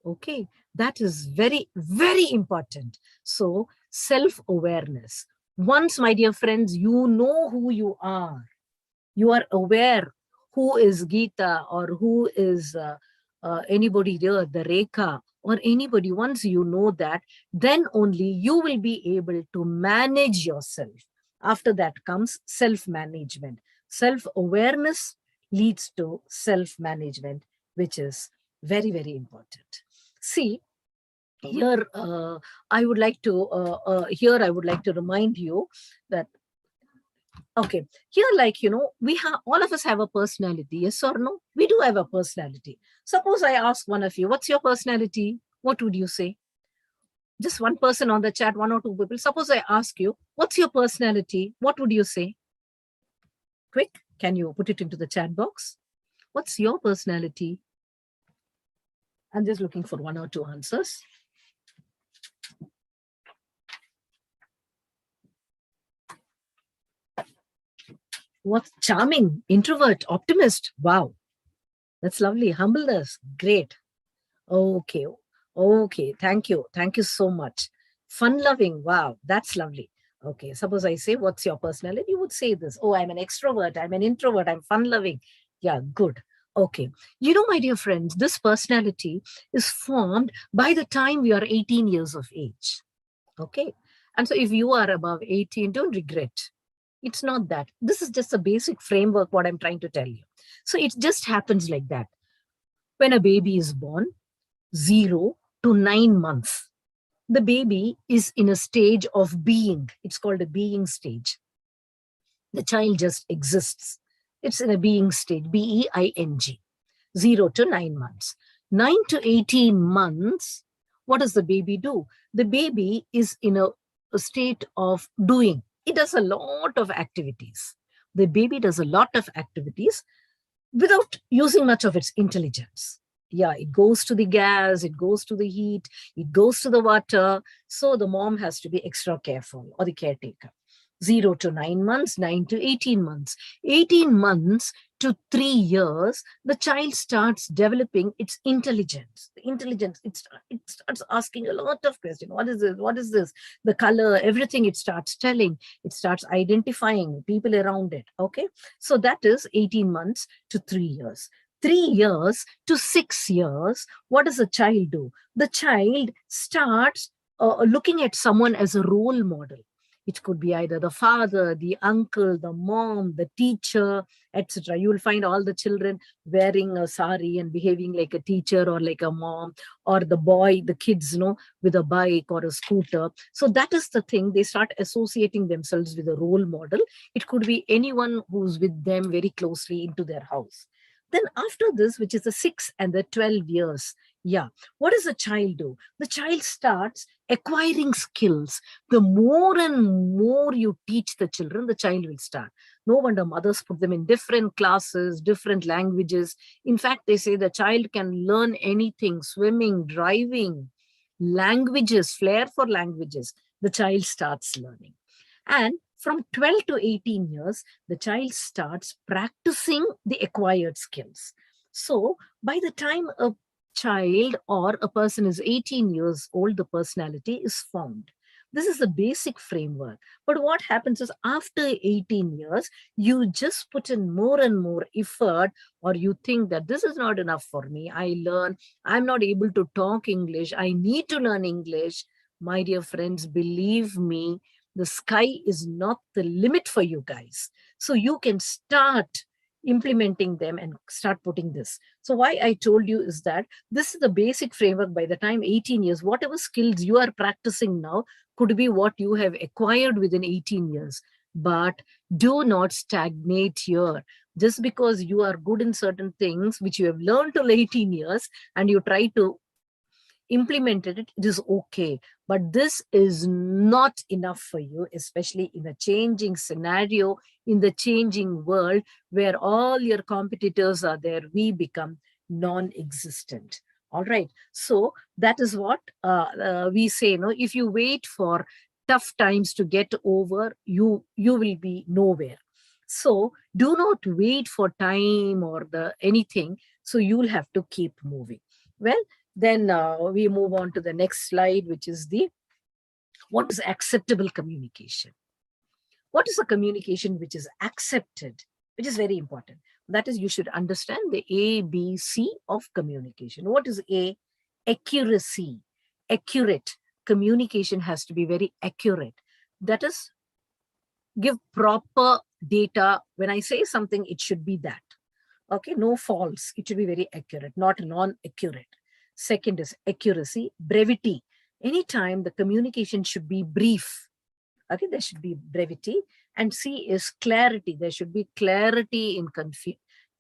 Speaker 3: Okay, that is very, very important. So self-awareness. Once, my dear friends, you know who you are aware who is Geeta or who is anybody there, the Rekha or anybody. Once you know that, then only you will be able to manage yourself. After that comes self-management. Self-awareness leads to self-management, which is very, very important. See, here I would like to remind you that, okay, here, we have, all of us have a personality, yes or no? We do have a personality. Suppose I ask one of you, what's your personality? What would you say? Just one person on the chat, one or two people. Suppose I ask you, what's your personality? What would you say? Quick, can you put it into the chat box? What's your personality? I'm just looking for one or two answers. What's charming? Introvert, optimist. Wow, that's lovely. Humbleness, great. Okay, okay, thank you. Thank you so much. Fun-loving, wow, that's lovely. Okay, suppose I say, what's your personality? You would say this. Oh, I'm an extrovert, I'm an introvert, I'm fun-loving. Yeah, good. Okay. You know, my dear friends, this personality is formed by the time we are 18 years of age. Okay. And so if you are above 18, don't regret. It's not that. This is just a basic framework, what I'm trying to tell you. So it just happens like that. When a baby is born, 0 to 9 months, the baby is in a stage of being. It's called a being stage. The child just exists. It's in a being stage, B-E-I-N-G, 0 to 9 months. 9 to 18 months, what does the baby do? The baby is in a state of doing. It does a lot of activities. The baby does a lot of activities without using much of its intelligence. Yeah, it goes to the gas, it goes to the heat, it goes to the water. So the mom has to be extra careful, or the caretaker. 0 to 9 months, 9 to 18 months. 18 months to 3 years, the child starts developing its intelligence. The intelligence, it starts asking a lot of questions. What is this? What is this? The color, everything it starts telling. It starts identifying people around it. Okay. So that is 18 months to 3 years. 3 years to 6 years, what does a child do? The child starts looking at someone as a role model. It could be either the father, the uncle, the mom, the teacher, etc. You will find all the children wearing a sari and behaving like a teacher or like a mom, or the boy, the kids, with a bike or a scooter. So that is the thing. They start associating themselves with a role model. It could be anyone who's with them very closely into their house. Then after this, which is the 6 and the 12 years, yeah, what does a child do? The child starts acquiring skills. The more and more you teach the children, the child will start. No wonder mothers put them in different classes, different languages. In fact, they say the child can learn anything: swimming, driving, languages, flair for languages. The child starts learning. And from 12 to 18 years, the child starts practicing the acquired skills. So by the time a child or a person is 18 years old, the personality is formed. This is the basic framework. But what happens is after 18 years, you just put in more and more effort, or you think that this is not enough for me. I'm not able to talk English. I need to learn English. My dear friends, believe me, the sky is not the limit for you guys. So you can start implementing them and start putting this. So why I told you is that this is the basic framework. By the time 18 years, whatever skills you are practicing now could be what you have acquired within 18 years. But do not stagnate here. Just because you are good in certain things which you have learned till 18 years and you try to implemented it, it is okay. But this is not enough for you, especially in a changing scenario, in the changing world where all your competitors are there. We become non-existent. All right. So that is what we say. If you wait for tough times to get over, you will be nowhere. So do not wait for time or anything. So you'll have to keep moving. Well, then we move on to the next slide, which is what is acceptable communication? What is a communication which is accepted, which is very important? That is, you should understand the ABC of communication. What is A? Accuracy. Accurate. Communication has to be very accurate. That is, give proper data. When I say something, it should be that. Okay, no false. It should be very accurate, not non-accurate. Second is accuracy, brevity. Anytime the communication should be brief. Okay, there should be brevity. And C is clarity. There should be clarity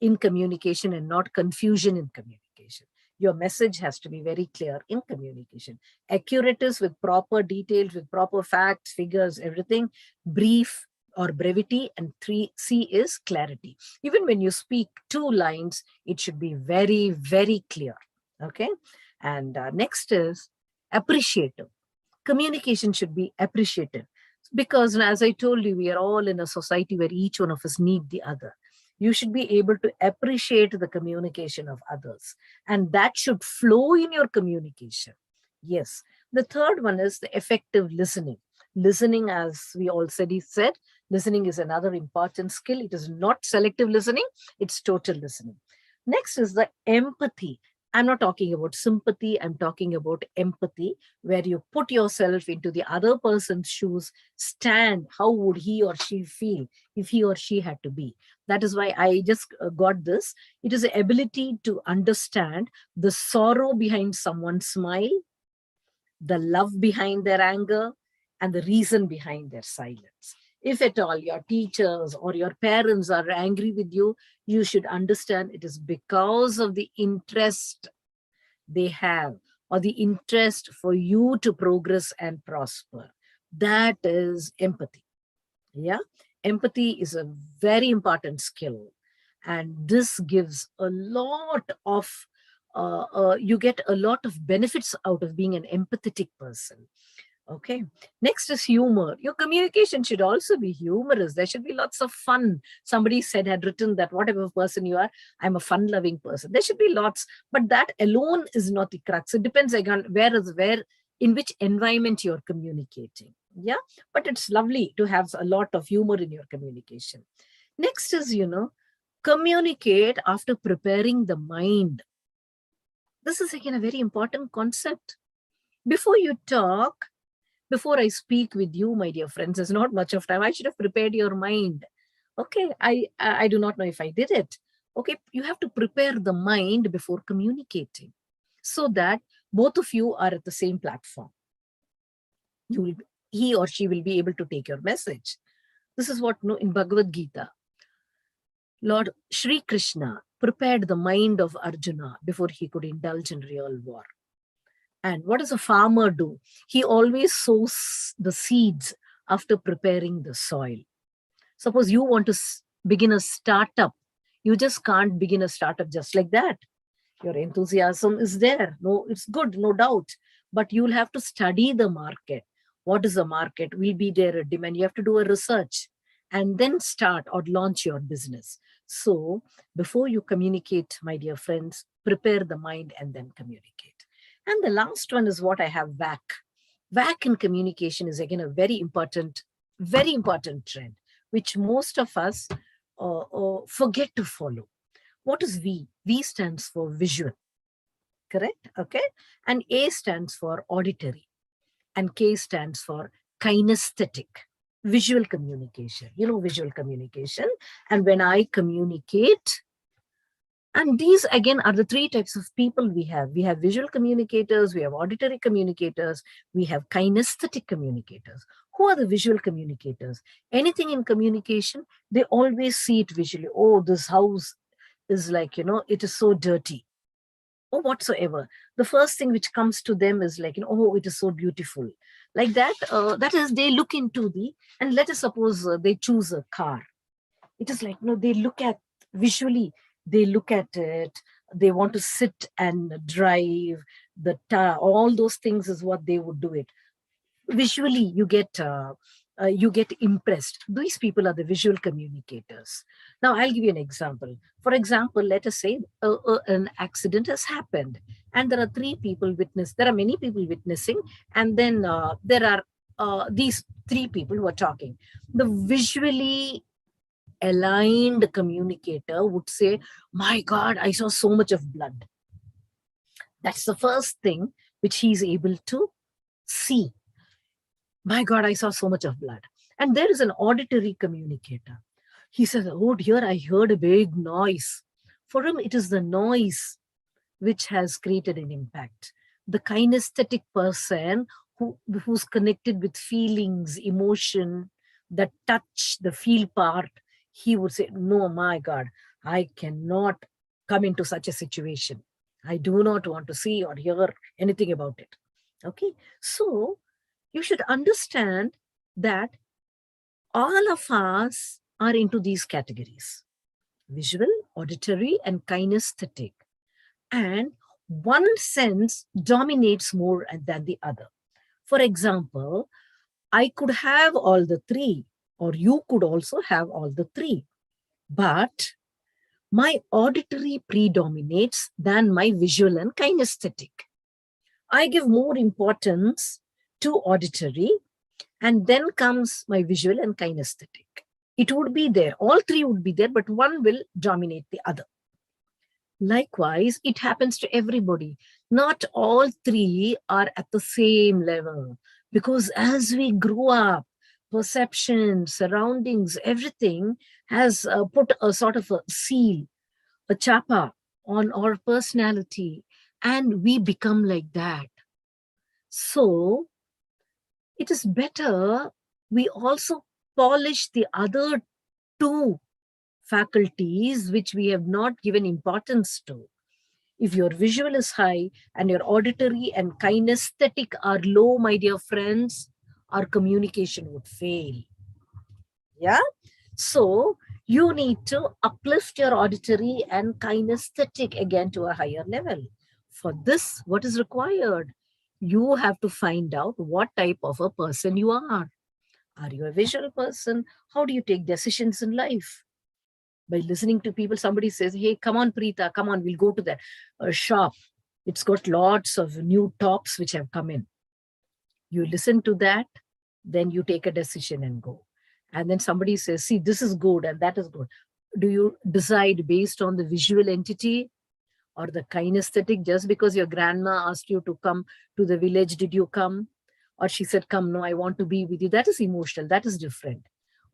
Speaker 3: in communication and not confusion in communication. Your message has to be very clear in communication. Accurate is with proper details, with proper facts, figures, everything. Brief or brevity. And C is clarity. Even when you speak 2 lines, it should be very, very clear. Okay. And next is appreciative. Communication should be appreciative, because as I told you, we are all in a society where each one of us need the other. You should be able to appreciate the communication of others, and that should flow in your communication. Yes. The third one is the effective listening. Listening, as we already said, listening is another important skill. It is not selective listening, it's total listening. Next is the empathy. I'm not talking about sympathy, I'm talking about empathy, where you put yourself into the other person's shoes, stand, how would he or she feel if he or she had to be. That is why I just got this. It is the ability to understand the sorrow behind someone's smile, the love behind their anger, and the reason behind their silence. If at all your teachers or your parents are angry with you, you should understand it is because of the interest they have, or the interest for you to progress and prosper. That is empathy. Yeah. Empathy is a very important skill. And this gives a lot of, you get a lot of benefits out of being an empathetic person. Okay. Next is humor. Your communication should also be humorous. There should be lots of fun. Somebody said, had written that whatever person you are, I'm a fun-loving person. There should be lots, but that alone is not the crux. It depends again where, in which environment you're communicating. Yeah. But it's lovely to have a lot of humor in your communication. Next is, communicate after preparing the mind. This is again a very important concept. Before you talk, before I speak with you, my dear friends, there's not much of time. I should have prepared your mind. Okay, I do not know if I did it. Okay, you have to prepare the mind before communicating so that both of you are at the same platform. He or she will be able to take your message. This is what in Bhagavad Gita, Lord Shri Krishna prepared the mind of Arjuna before he could indulge in real war. And what does a farmer do? He always sows the seeds after preparing the soil. Suppose you want to begin a startup. You just can't begin a startup just like that. Your enthusiasm is there. No, it's good, no doubt. But you'll have to study the market. What is the market? Will be there a demand? You have to do a research and then start or launch your business. So before you communicate, my dear friends, prepare the mind and then communicate. And the last one is what I have, WAC. WAC in communication is again a very important trend, which most of us forget to follow. What is V? V stands for visual, correct? Okay. And A stands for auditory. And K stands for kinesthetic. Visual communication. Visual communication. And when I communicate, and these again are the three types of people we have. We have visual communicators, we have auditory communicators, we have kinesthetic communicators. Who are the visual communicators? Anything in communication, they always see it visually. Oh, this house is like, it is so dirty or whatsoever. The first thing which comes to them is like, oh, it is so beautiful. Like that, that is, they look into and let us suppose they choose a car. It is like, they look at visually, they look at it, they want to sit and drive all those things is what they would do it. Visually, you get impressed. These people are the visual communicators. Now, I'll give you an example. For example, let us say an accident has happened and there are three people there are many people witnessing, and then there are these three people who are talking. The visually aligned communicator would say, my God, I saw so much of blood. That's the first thing which he's able to see. My God, I saw so much of blood. And there is an auditory communicator. He says, oh dear, I heard a big noise. For him, it is the noise which has created an impact. The kinesthetic person who's connected with feelings, emotion, the touch, the feel part, he would say, no, my God, I cannot come into such a situation. I do not want to see or hear anything about it. Okay. So you should understand that all of us are into these categories: visual, auditory, and kinesthetic. And one sense dominates more than the other. For example, I could have all the three, or you could also have all the three, but my auditory predominates than my visual and kinesthetic. I give more importance to auditory, and then comes my visual and kinesthetic. It would be there, all three would be there, but one will dominate the other. Likewise, it happens to everybody. Not all three are at the same level, because as we grow up, perception, surroundings, everything has put a sort of a seal, a chapa on our personality, and we become like that. So it is better we also polish the other two faculties which we have not given importance to. If your visual is high and your auditory and kinesthetic are low, my dear friends, our communication would fail. Yeah. So you need to uplift your auditory and kinesthetic again to a higher level. For this, what is required? You have to find out what type of a person you are. Are you a visual person? How do you take decisions in life? By listening to people, somebody says, hey, come on, Preeta, come on, we'll go to that shop. It's got lots of new tops which have come in. You listen to that, then you take a decision and go. And then somebody says, see, this is good and that is good. Do you decide based on the visual entity or the kinesthetic? Just because your grandma asked you to come to the village, did you come? Or she said, come, no, I want to be with you. That is emotional. That is different.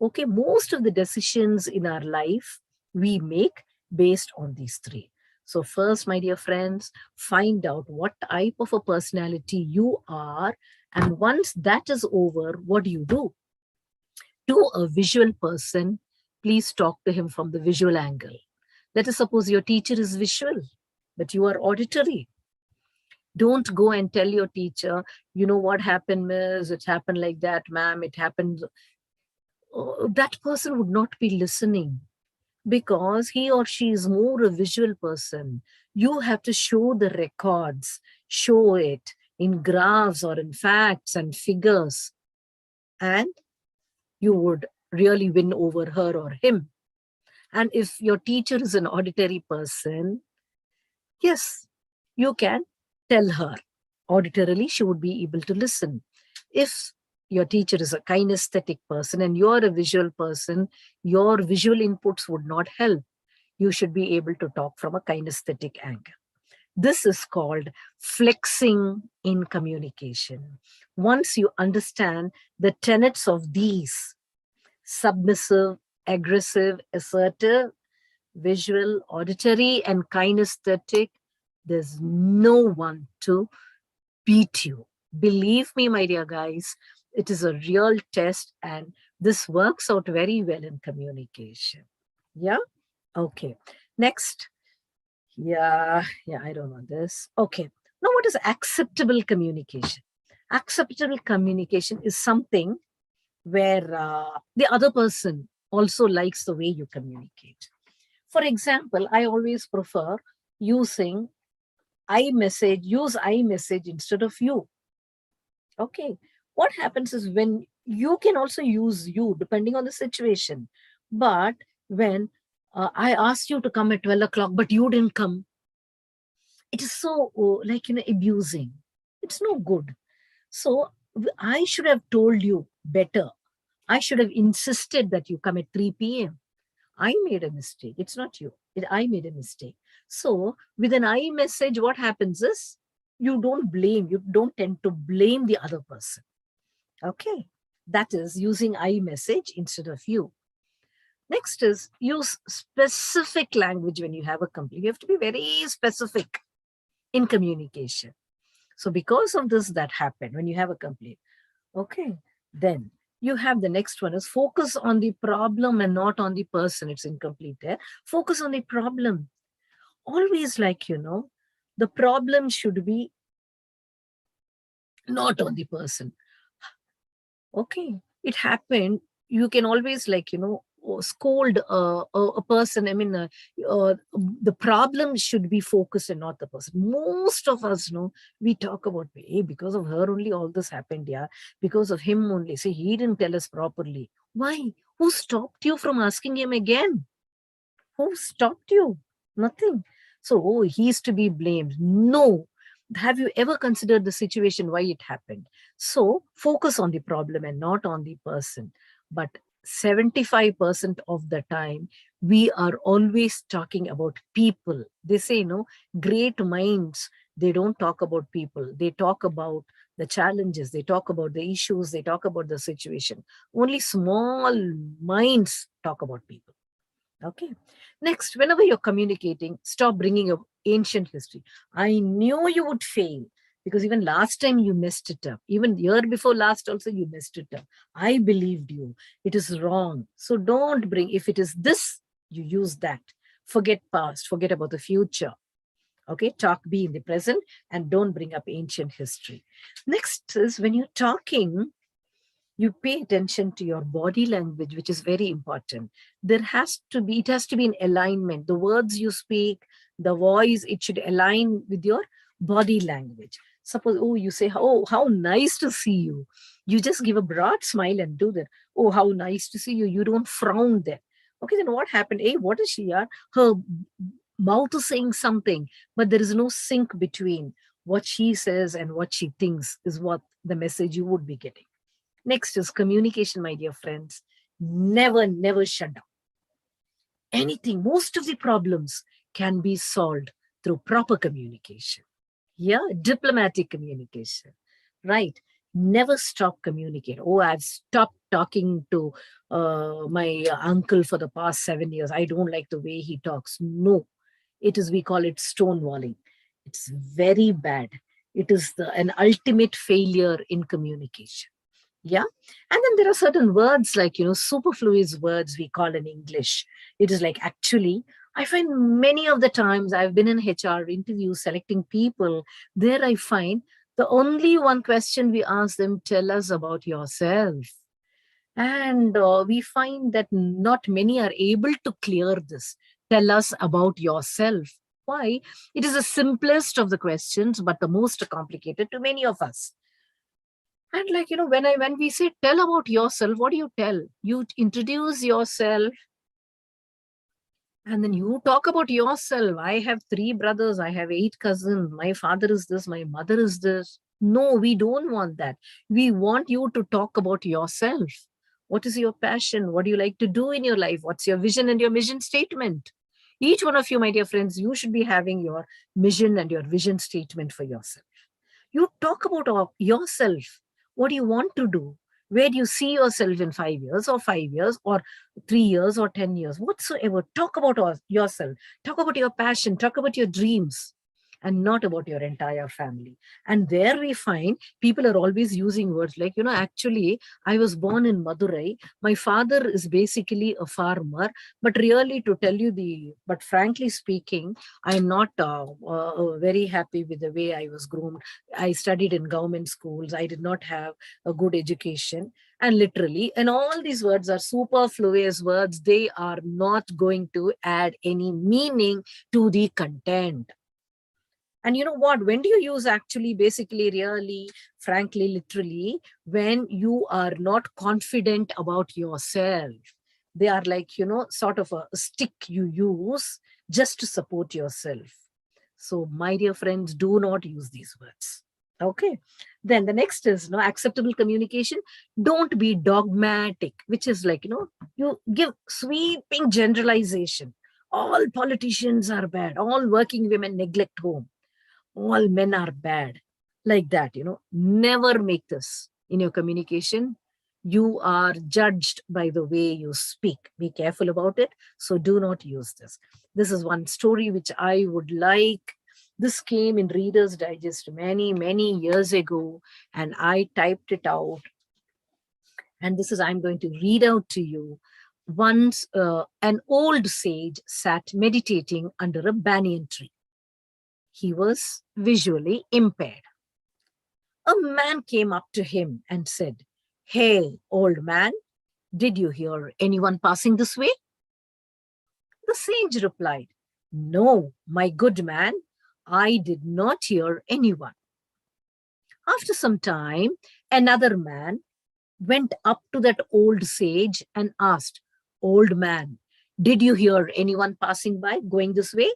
Speaker 3: Okay, most of the decisions in our life we make based on these three. So first, my dear friends, find out what type of a personality you are. And once that is over, what do you do? To a visual person, please talk to him from the visual angle. Let us suppose your teacher is visual, but you are auditory. Don't go and tell your teacher, you know what happened, miss, it happened like that, ma'am, it happened. That person would not be listening because he or she is more a visual person. You have to show the records, show it in graphs or in facts and figures, and you would really win over her or him. And if your teacher is an auditory person, yes, you can tell her. Auditorily, she would be able to listen. If your teacher is a kinesthetic person and you're a visual person, your visual inputs would not help. You should be able to talk from a kinesthetic angle. This is called flexing in communication. Once you understand the tenets of these, submissive, aggressive, assertive, visual, auditory, and kinesthetic, there's no one to beat you. Believe me, my dear guys, it is a real test and this works out very well in communication. Yeah? Okay. Next. Yeah, I don't know this. Okay. Now, what is acceptable communication? Acceptable communication is something where the other person also likes the way you communicate. For example, I always prefer using use iMessage instead of you. Okay. What happens is when you can also use you depending on the situation. But when I asked you to come at 12 o'clock, but you didn't come, it is so abusing. It's no good. So I should have told you better. I should have insisted that you come at 3 p.m. I made a mistake. It's not you. I made a mistake. So with an iMessage, what happens is you don't blame. You don't tend to blame the other person. Okay. That is using iMessage instead of you. Next is use specific language when you have a complaint. You have to be very specific in communication. So because of this, that happened when you have a complaint. Okay. Then you have the next one is focus on the problem and not on the person. It's incomplete there. Focus on the problem. Always the problem should be not on the person. Okay. It happened. You can always scold a person. I mean, the problem should be focused and not the person. Most of us know we talk about, hey, because of her only all this happened. Yeah, because of him only. See, he didn't tell us properly. Why? Who stopped you from asking him again? Who stopped you? Nothing. So, oh, he's to be blamed. No. Have you ever considered the situation why it happened? So focus on the problem and not on the person. But 75% of the time, We are always talking about people. They say, great minds, they don't talk about people. They talk about the challenges, they talk about the issues, they talk about the situation. Only small minds talk about people. Okay. Next, whenever you're communicating, stop bringing up ancient history. I knew you would fail because even last time you messed it up. Even the year before last also you messed it up. I believed you. It is wrong. So don't bring, if it is this, you use that. Forget past, forget about the future. Okay, be in the present and don't bring up ancient history. Next is when you're talking, you pay attention to your body language, which is very important. It has to be in alignment. The words you speak, the voice, it should align with your body language. Suppose, oh, you say, oh, how nice to see you. You just give a broad smile and do that. Oh, how nice to see you. You don't frown there. Okay, then what happened? Hey, what is she? Her mouth is saying something, but there is no sync between what she says and what she thinks is what the message you would be getting. Next is communication, my dear friends. Never shut down. Anything, most of the problems can be solved through proper communication. Yeah, diplomatic communication, right? Never stop communicating. Oh, I've stopped talking to my uncle for the past 7 years. I don't like the way he talks. No, we call it stonewalling. It's very bad. It is an ultimate failure in communication. Yeah. And then there are certain words like, superfluous words we call in English. It is like, actually, I find many of the times I've been in HR interviews selecting people, there I find the only one question we ask them, tell us about yourself. And we find that not many are able to clear this. Tell us about yourself. Why? It is the simplest of the questions, but the most complicated to many of us. And like, when we say tell about yourself, what do you tell? You introduce yourself and then you talk about yourself. I have 3 brothers, I have 8 cousins, my father is this, my mother is this. No, we don't want that. We want you to talk about yourself. What is your passion? What do you like to do in your life? What's your vision and your mission statement? Each one of you, my dear friends, you should be having your mission and your vision statement for yourself. You talk about yourself. What do you want to do? Where do you see yourself in 5 years or 5 years or 3 years or 10 years? Whatsoever. Talk about yourself. Talk about your passion. Talk about your dreams. And not about your entire family. And there we find people are always using words like, actually, I was born in Madurai. My father is basically a farmer. But really, but frankly speaking, I'm not very happy with the way I was groomed. I studied in government schools. I did not have a good education. And literally, and all these words are superfluous words. They are not going to add any meaning to the content. And you know what? When do you use actually, basically, really, frankly, literally, when you are not confident about yourself? They are like, sort of a stick you use just to support yourself. So, my dear friends, do not use these words. Okay. Then the next is acceptable communication. Don't be dogmatic, which is like, you give sweeping generalization. All politicians are bad. All working women neglect home. All men are bad. Like that, never make this in your communication. You are judged by the way you speak. Be careful about it. So do not use this. This is one story which I would like. This came in Reader's Digest many years ago, and I typed it out. And I'm going to read out to you. Once an old sage sat meditating under a banyan tree. He was visually impaired. A man came up to him and said, "Hey, old man, did you hear anyone passing this way?" The sage replied, "No, my good man, I did not hear anyone." After some time, another man went up to that old sage and asked, "Old man, did you hear anyone passing by going this way?"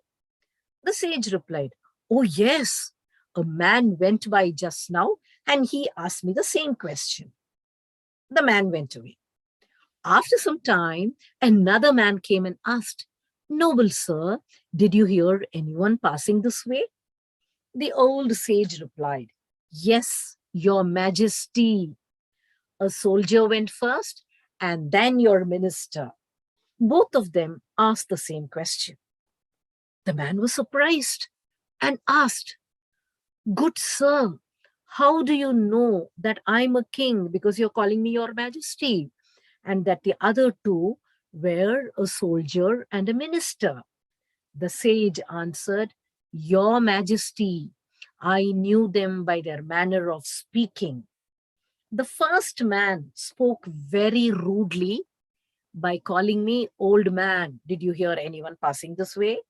Speaker 3: The sage replied, "Oh, yes, a man went by just now and he asked me the same question." The man went away. After some time, another man came and asked, "Noble sir, did you hear anyone passing this way?" The old sage replied, "Yes, your majesty. A soldier went first, and then your minister. Both of them asked the same question." The man was surprised and asked, "Good sir, how do you know that I'm a king because you're calling me your majesty, and that the other two were a soldier and a minister?" The sage answered, "Your majesty, I knew them by their manner of speaking. The first man spoke very rudely by calling me old man. Did you hear anyone passing this way?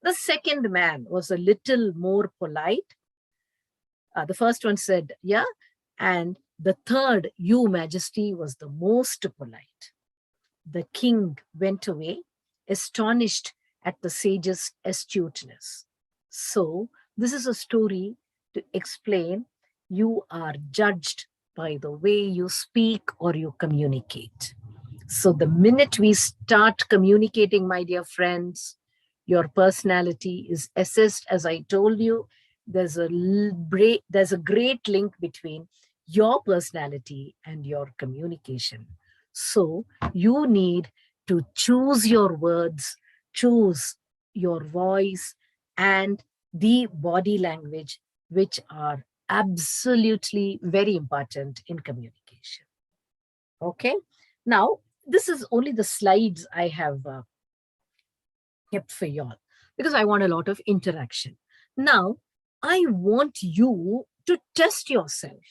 Speaker 3: The second man was a little more polite. The first one said, yeah. And the third, you majesty, was the most polite. The king went away, astonished at the sage's astuteness. So, this is a story to explain you are judged by the way you speak or you communicate. So, the minute we start communicating, my dear friends, your personality is assessed. As I told you, there's a great link between your personality and your communication. So, you need to choose your words, choose your voice, and the body language, which are absolutely very important in communication. Okay. Now, this is only the slides I have kept for y'all because I want a lot of interaction. Now, I want you to test yourself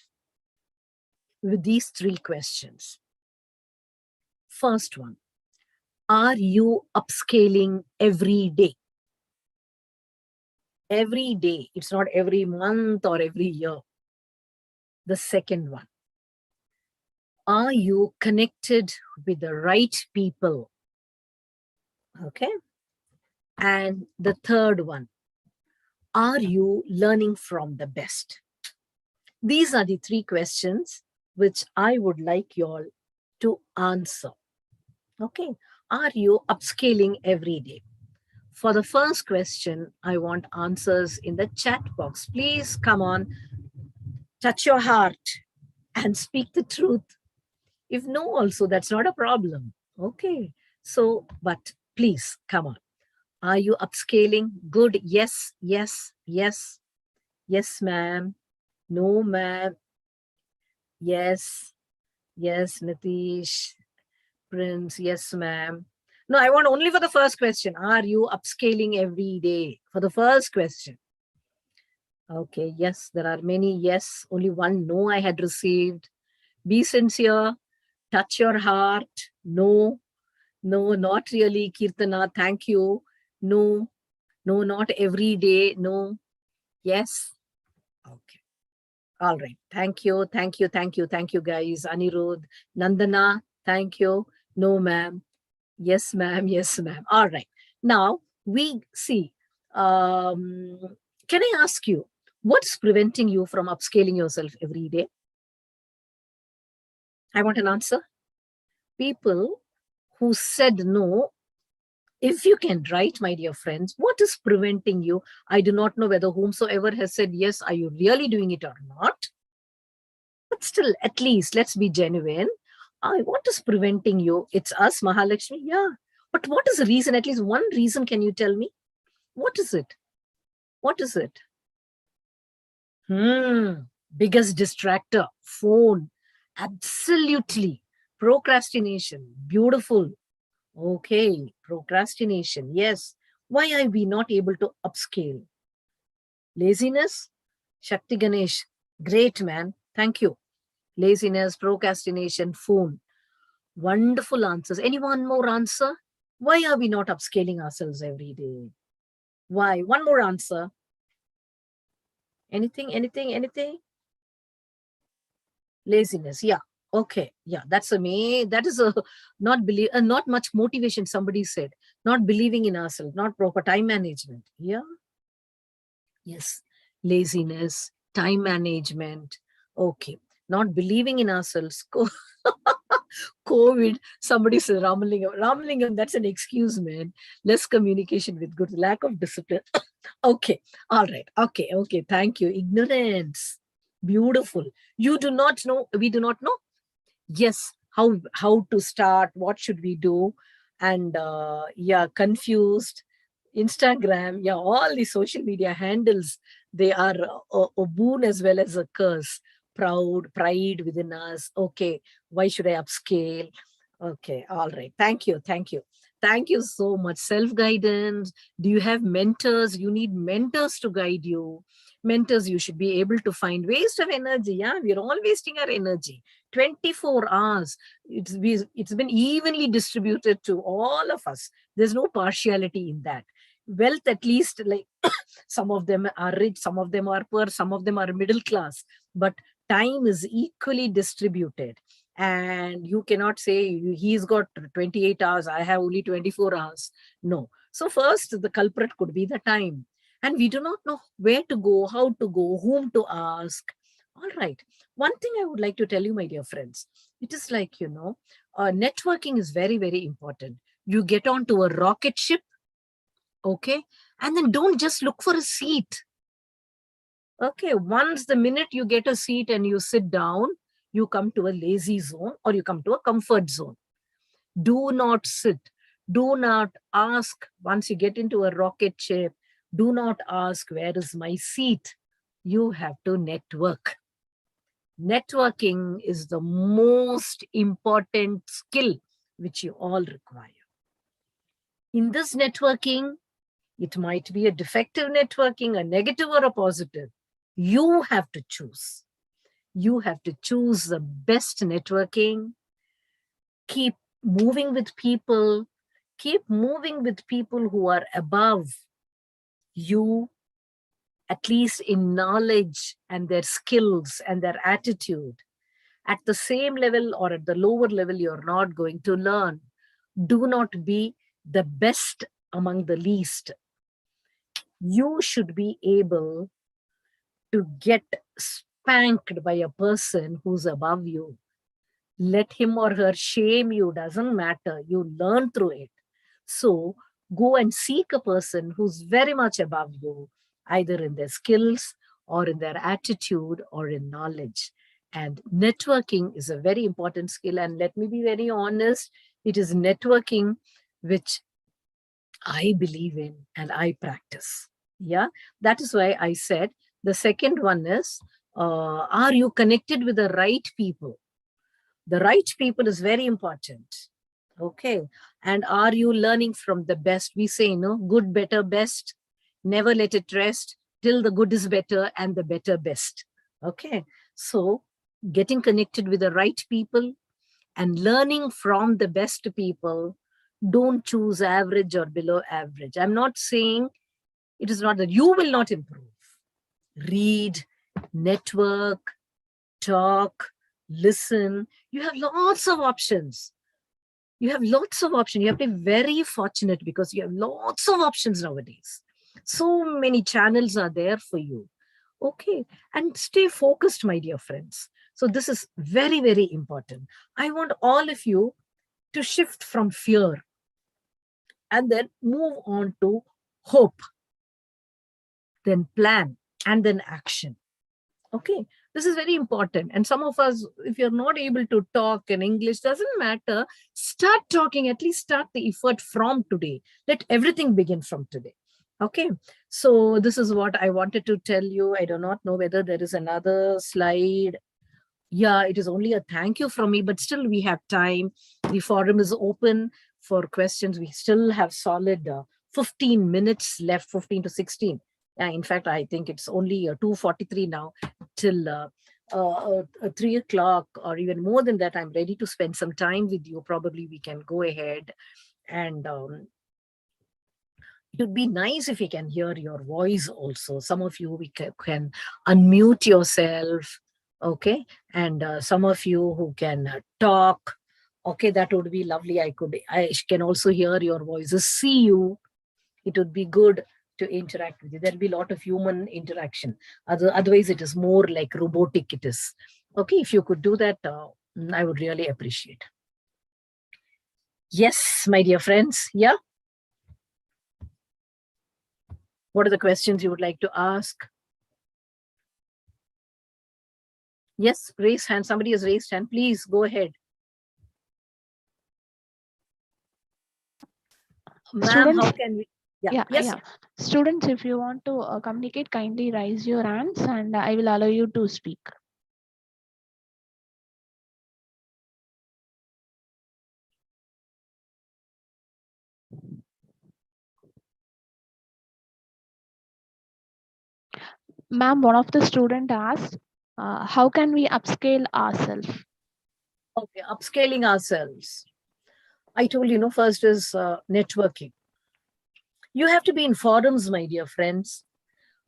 Speaker 3: with these 3 questions. First one, are you upscaling every day? Every day. It's not every month or every year. The second one, are you connected with the right people? Okay. And the third one, are you learning from the best? These are the 3 questions which I would like you all to answer. Okay. Are you upscaling every day? For the first question, I want answers in the chat box. Please come on, touch your heart and speak the truth. If no, also, that's not a problem. Okay. So, but please come on. Are you upscaling? Good. Yes, yes, yes. Yes, ma'am. No, ma'am. Yes, yes, Nitish. Prince, yes, ma'am. No, I want only for the first question. Are you upscaling every day? For the first question. Okay, yes, there are many yes. Only one no I had received. Be sincere. Touch your heart. No, no, not really, Kirtana. Thank you. No, no, not every day. No, yes. Okay. All right. Thank you. Thank you. Thank you. Thank you, guys. Anirudh, Nandana, thank you. No, ma'am. Yes, ma'am. Yes, ma'am. All right. Now we see. Can I ask you, what's preventing you from upscaling yourself every day? I want an answer. People who said no, if you can write, my dear friends, what is preventing you? I do not know whether whomsoever has said yes, are you really doing it or not? But still, at least let's be genuine. What is preventing you? It's us, Mahalakshmi. Yeah. But what is the reason? At least one reason, can you tell me? What is it? What is it? Biggest distractor, phone. Absolutely. Procrastination. Beautiful. Okay. Procrastination. Yes. Why are we not able to upscale? Laziness? Shakti Ganesh. Great, man. Thank you. Laziness, procrastination, phone. Wonderful answers. Any one more answer? Why are we not upscaling ourselves every day? Why? One more answer. Anything, anything, anything? Laziness. Yeah. Okay. Yeah. That is a not much motivation. Somebody said, not believing in ourselves, not proper time management. Yeah. Yes. Laziness, time management. Okay. not believing in ourselves. COVID, somebody's Ramalingam, that's an excuse, man. Less communication with good, lack of discipline. Okay, all right. Okay, thank you. Ignorance. Beautiful. You do not know, we do not know. Yes, how to start, what should we do? And yeah, confused. Instagram, yeah, all the social media handles, they are a boon as well as a curse. Pride within us. Okay, why should I upscale? Okay, all right. Thank you. Thank you so much. Self-guidance. Do you have mentors? You need mentors to guide you. Mentors, you should be able to find waste of energy. Yeah, we're all wasting our energy. 24 hours. It's been evenly distributed to all of us. There's no partiality in that. Wealth, at least, like some of them are rich, some of them are poor, some of them are middle class, but time is equally distributed. And you cannot say he's got 28 hours, I have only 24 hours. No. So first, the culprit could be the time. And we do not know where to go, how to go, whom to ask. All right. One thing I would like to tell you, my dear friends, it is like, networking is very, very important. You get onto a rocket ship, okay, and then don't just look for a seat. Okay, once the minute you get a seat and you sit down, you come to a lazy zone or you come to a comfort zone. Do not sit. Do not ask. Once you get into a rocket ship, do not ask, where is my seat? You have to network. Networking is the most important skill which you all require. In this networking, it might be a defective networking, a negative or a positive. You have to choose. You have to choose the best networking. Keep moving with people. Keep moving with people who are above you, at least in knowledge and their skills and their attitude. At the same level or at the lower level, you're not going to learn. Do not be the best among the least. You should be able to get spanked by a person who's above you. Let him or her shame you, doesn't matter. You learn through it. So go and seek a person who's very much above you, either in their skills or in their attitude or in knowledge. And networking is a very important skill. And let me be very honest, it is networking which I believe in and I practice. Yeah, that is why I said the second one is, are you connected with the right people? The right people is very important. Okay. And are you learning from the best? We say, good, better, best. Never let it rest till the good is better and the better best. Okay. So getting connected with the right people and learning from the best people. Don't choose average or below average. I'm not saying it is not that you will not improve. Read, network, talk, listen. You have lots of options. You have lots of options. You have to be very fortunate because you have lots of options nowadays. So many channels are there for you. Okay. And stay focused, my dear friends. So this is very, very important. I want all of you to shift from fear and then move on to hope, then plan, and then action. Okay, this is very important. And some of us, if you're not able to talk in English, doesn't matter. Start talking, at least start the effort from today. Let everything begin from today. Okay, so this is what I wanted to tell you. I do not know whether there is another slide. Yeah, it is only a thank you from me, but still we have time. The forum is open for questions. We still have solid 15 minutes left, 15 to 16. In fact, I think it's only 2:43 now till 3 o'clock or even more than that. I'm ready to spend some time with you. Probably we can go ahead and it would be nice if we can hear your voice also. Some of you, we can unmute yourself. Okay. And some of you who can talk. Okay, that would be lovely. I can also hear your voices, see you. It would be good to interact with you. There'll be a lot of human interaction. Otherwise, it is more like robotic. It is. Okay, if you could do that, I would really appreciate. Yes, my dear friends. Yeah. What are the questions you would like to ask? Yes, raise hand. Somebody has raised hand. Please go ahead. Ma'am, how
Speaker 1: Students,
Speaker 3: can we? Yeah.
Speaker 1: yeah,
Speaker 3: Yes.
Speaker 1: yeah. Students, if you want to communicate, kindly raise your hands and I will allow you to speak. Ma'am, one of the student asked, how can we upscale ourselves?
Speaker 3: Okay, upscaling ourselves. I told you, first is networking. You have to be in forums, my dear friends,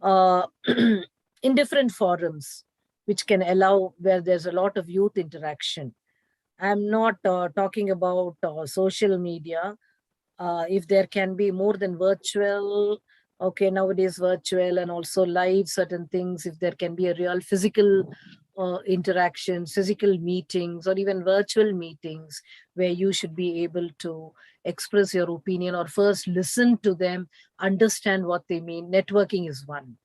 Speaker 3: in different forums, which can allow where there's a lot of youth interaction. I'm not talking about social media. If there can be more than virtual, okay, nowadays virtual and also live certain things, if there can be a real physical interactions, physical meetings, or even virtual meetings where you should be able to express your opinion or first listen to them, understand what they mean. Networking is one.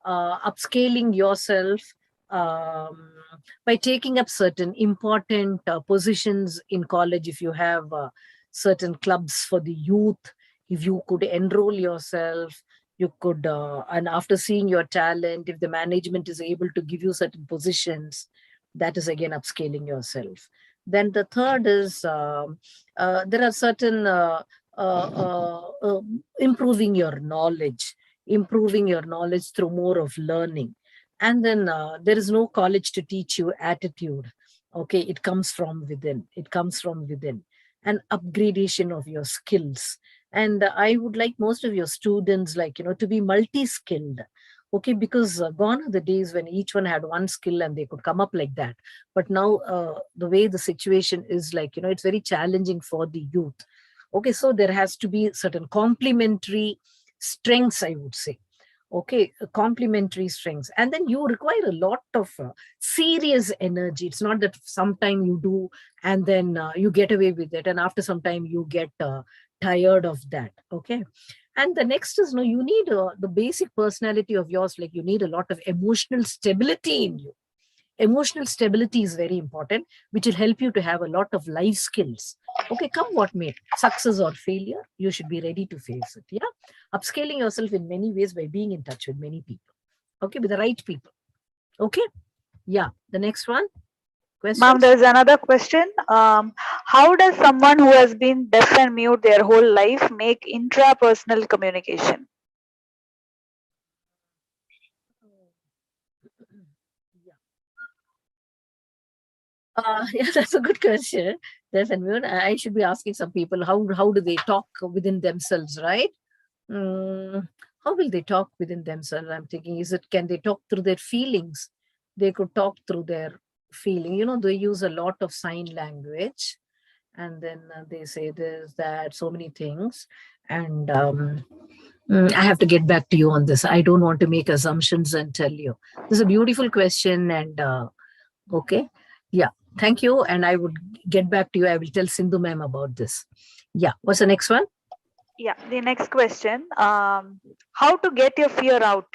Speaker 3: Upscaling yourself um, by taking up certain important positions in college. If you have certain clubs for the youth, if you could enroll yourself, you could, and after seeing your talent, if the management is able to give you certain positions, that is again upscaling yourself. Then the third is there are certain improving your knowledge, through more of learning. And then there is no college to teach you attitude. Okay, it comes from within. An upgradation of your skills. And I would like most of your students, to be multi-skilled. Okay, because gone are the days when each one had one skill and they could come up like that. But now the way the situation is, it's very challenging for the youth. Okay, so there has to be certain complementary strengths, I would say. Okay, complementary strengths. And then you require a lot of serious energy. It's not that sometime you do and then you get away with it, and after some time you get tired of that. Okay. And the next is, no, you need the basic personality of yours, like you need a lot of emotional stability in you. Emotional stability is very important, which will help you to have a lot of life skills. Okay, come what may, success or failure, you should be ready to face it. Yeah. Upscaling yourself in many ways by being in touch with many people. Okay, with the right people. Okay. Yeah. The next one.
Speaker 5: Ma'am,
Speaker 3: Questions?
Speaker 5: there's another question. How does someone who has been deaf and mute their whole life make intrapersonal communication?
Speaker 3: Yeah. Yeah, that's a good question. There's I should be asking some people how do they talk within themselves, right? How will they talk within themselves? I'm thinking, can they talk through their feelings? They could talk through their feeling. They use a lot of sign language, and then they say this, that, so many things. And I have to get back to you on this. I don't want to make assumptions and tell you. This is a beautiful question, and okay, yeah, thank you. And I would get back to you. I will tell Sindhu ma'am about this. Yeah, what's the next one?
Speaker 5: Yeah, the next question. How to get your fear out?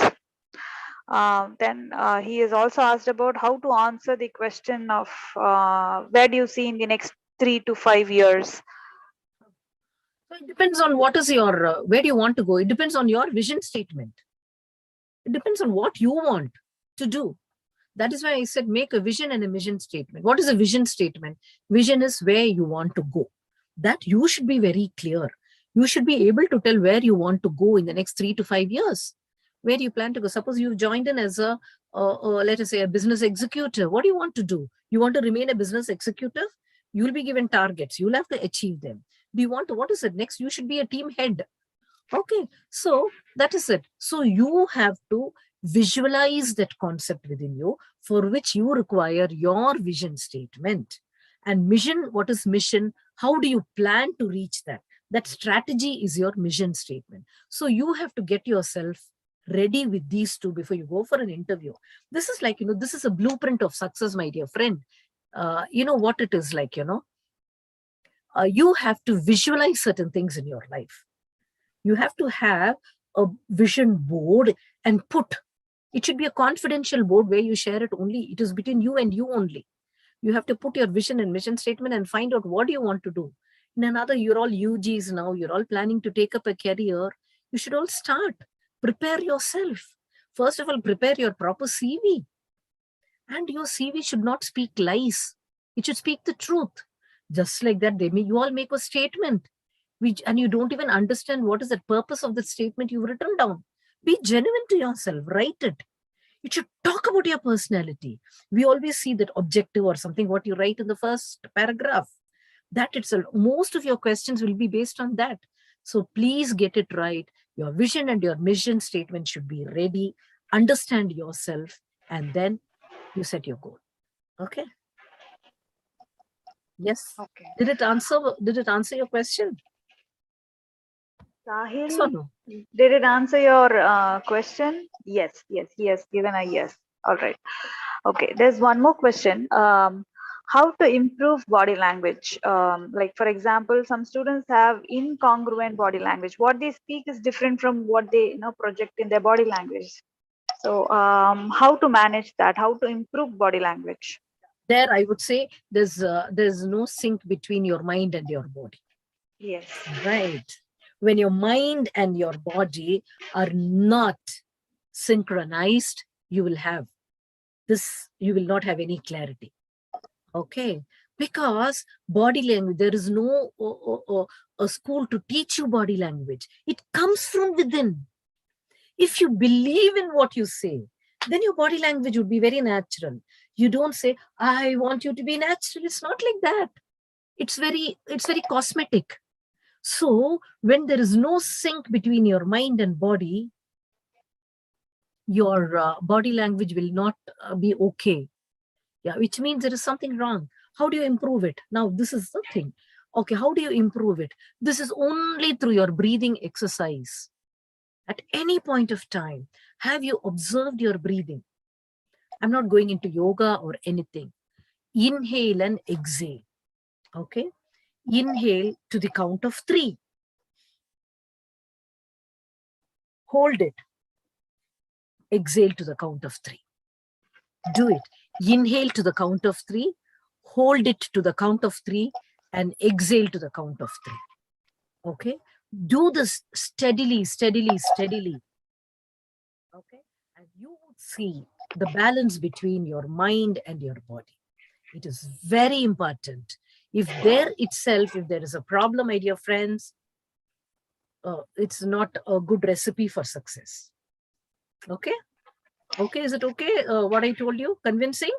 Speaker 5: Then he is also asked about how to answer the question of where do you see in the next 3 to 5 years?
Speaker 3: So it depends on what is your, where do you want to go? It depends on your vision statement. It depends on what you want to do. That is why I said make a vision and a mission statement. What is a vision statement? Vision is where you want to go. That you should be very clear. You should be able to tell where you want to go in the next 3 to 5 years. Where do you plan to go? Suppose you've joined in as let us say, a business executive. What do you want to do? You want to remain a business executive? You'll be given targets. You'll have to achieve them. Do you want to, what is it next? You should be a team head. Okay, so that is it. So you have to visualize that concept within you, for which you require your vision statement. And mission, what is mission? How do you plan to reach that? That strategy is your mission statement. So you have to get yourself ready with these two before you go for an interview. This is like, this is a blueprint of success, my dear friend. You know what it is like, you have to visualize certain things in your life. You have to have a vision board and put, it should be a confidential board where you share it only. It is between you and you only. You have to put your vision and mission statement and find out what you want to do. In another, you're all UGs now, you're all planning to take up a career. You should all start. Prepare yourself. First of all, prepare your proper CV. And your CV should not speak lies. It should speak the truth. Just like that, you all make a statement, and you don't even understand what is the purpose of the statement you've written down. Be genuine to yourself. Write it. It should talk about your personality. We always see that objective or something, what you write in the first paragraph. That itself, most of your questions will be based on that. So please get it right. Your vision and your mission statement should be ready. Understand yourself, and then you set your goal. Okay. Yes.
Speaker 5: Okay.
Speaker 3: Did it answer your question?
Speaker 5: Sahil,
Speaker 3: Yes or no?
Speaker 5: did it answer your question? Yes, yes, yes, given a yes. All right. Okay, there's one more question. How to improve body language? Like, for example, some students have incongruent body language. What they speak is different from what they project in their body language. So, how to manage that? How to improve body language?
Speaker 3: There, I would say there's no sync between your mind and your body.
Speaker 5: Yes.
Speaker 3: Right. When your mind and your body are not synchronized, you will not have any clarity. Okay. Because body language, there is no a school to teach you body language. It comes from within. If you believe in what you say, then your body language would be very natural. You don't say, I want you to be natural. It's not like that. It's very cosmetic. So when there is no sync between your mind and body, your body language will not be okay. Yeah, which means there is something wrong. How do you improve it? Now, this is the thing. Okay, how do you improve it? This is only through your breathing exercise. At any point of time, have you observed your breathing? I'm not going into yoga or anything. Inhale and exhale. Okay? Inhale to the count of 3. Hold it. Exhale to the count of 3. Do it. Inhale to the count of 3. Hold it to the count of 3. And exhale to the count of 3. Okay? Do this steadily. Okay? And you would see the balance between your mind and your body. It is very important. If there is a problem, my dear friends, it's not a good recipe for success. Okay? Okay, is it okay? What I told you, convincing?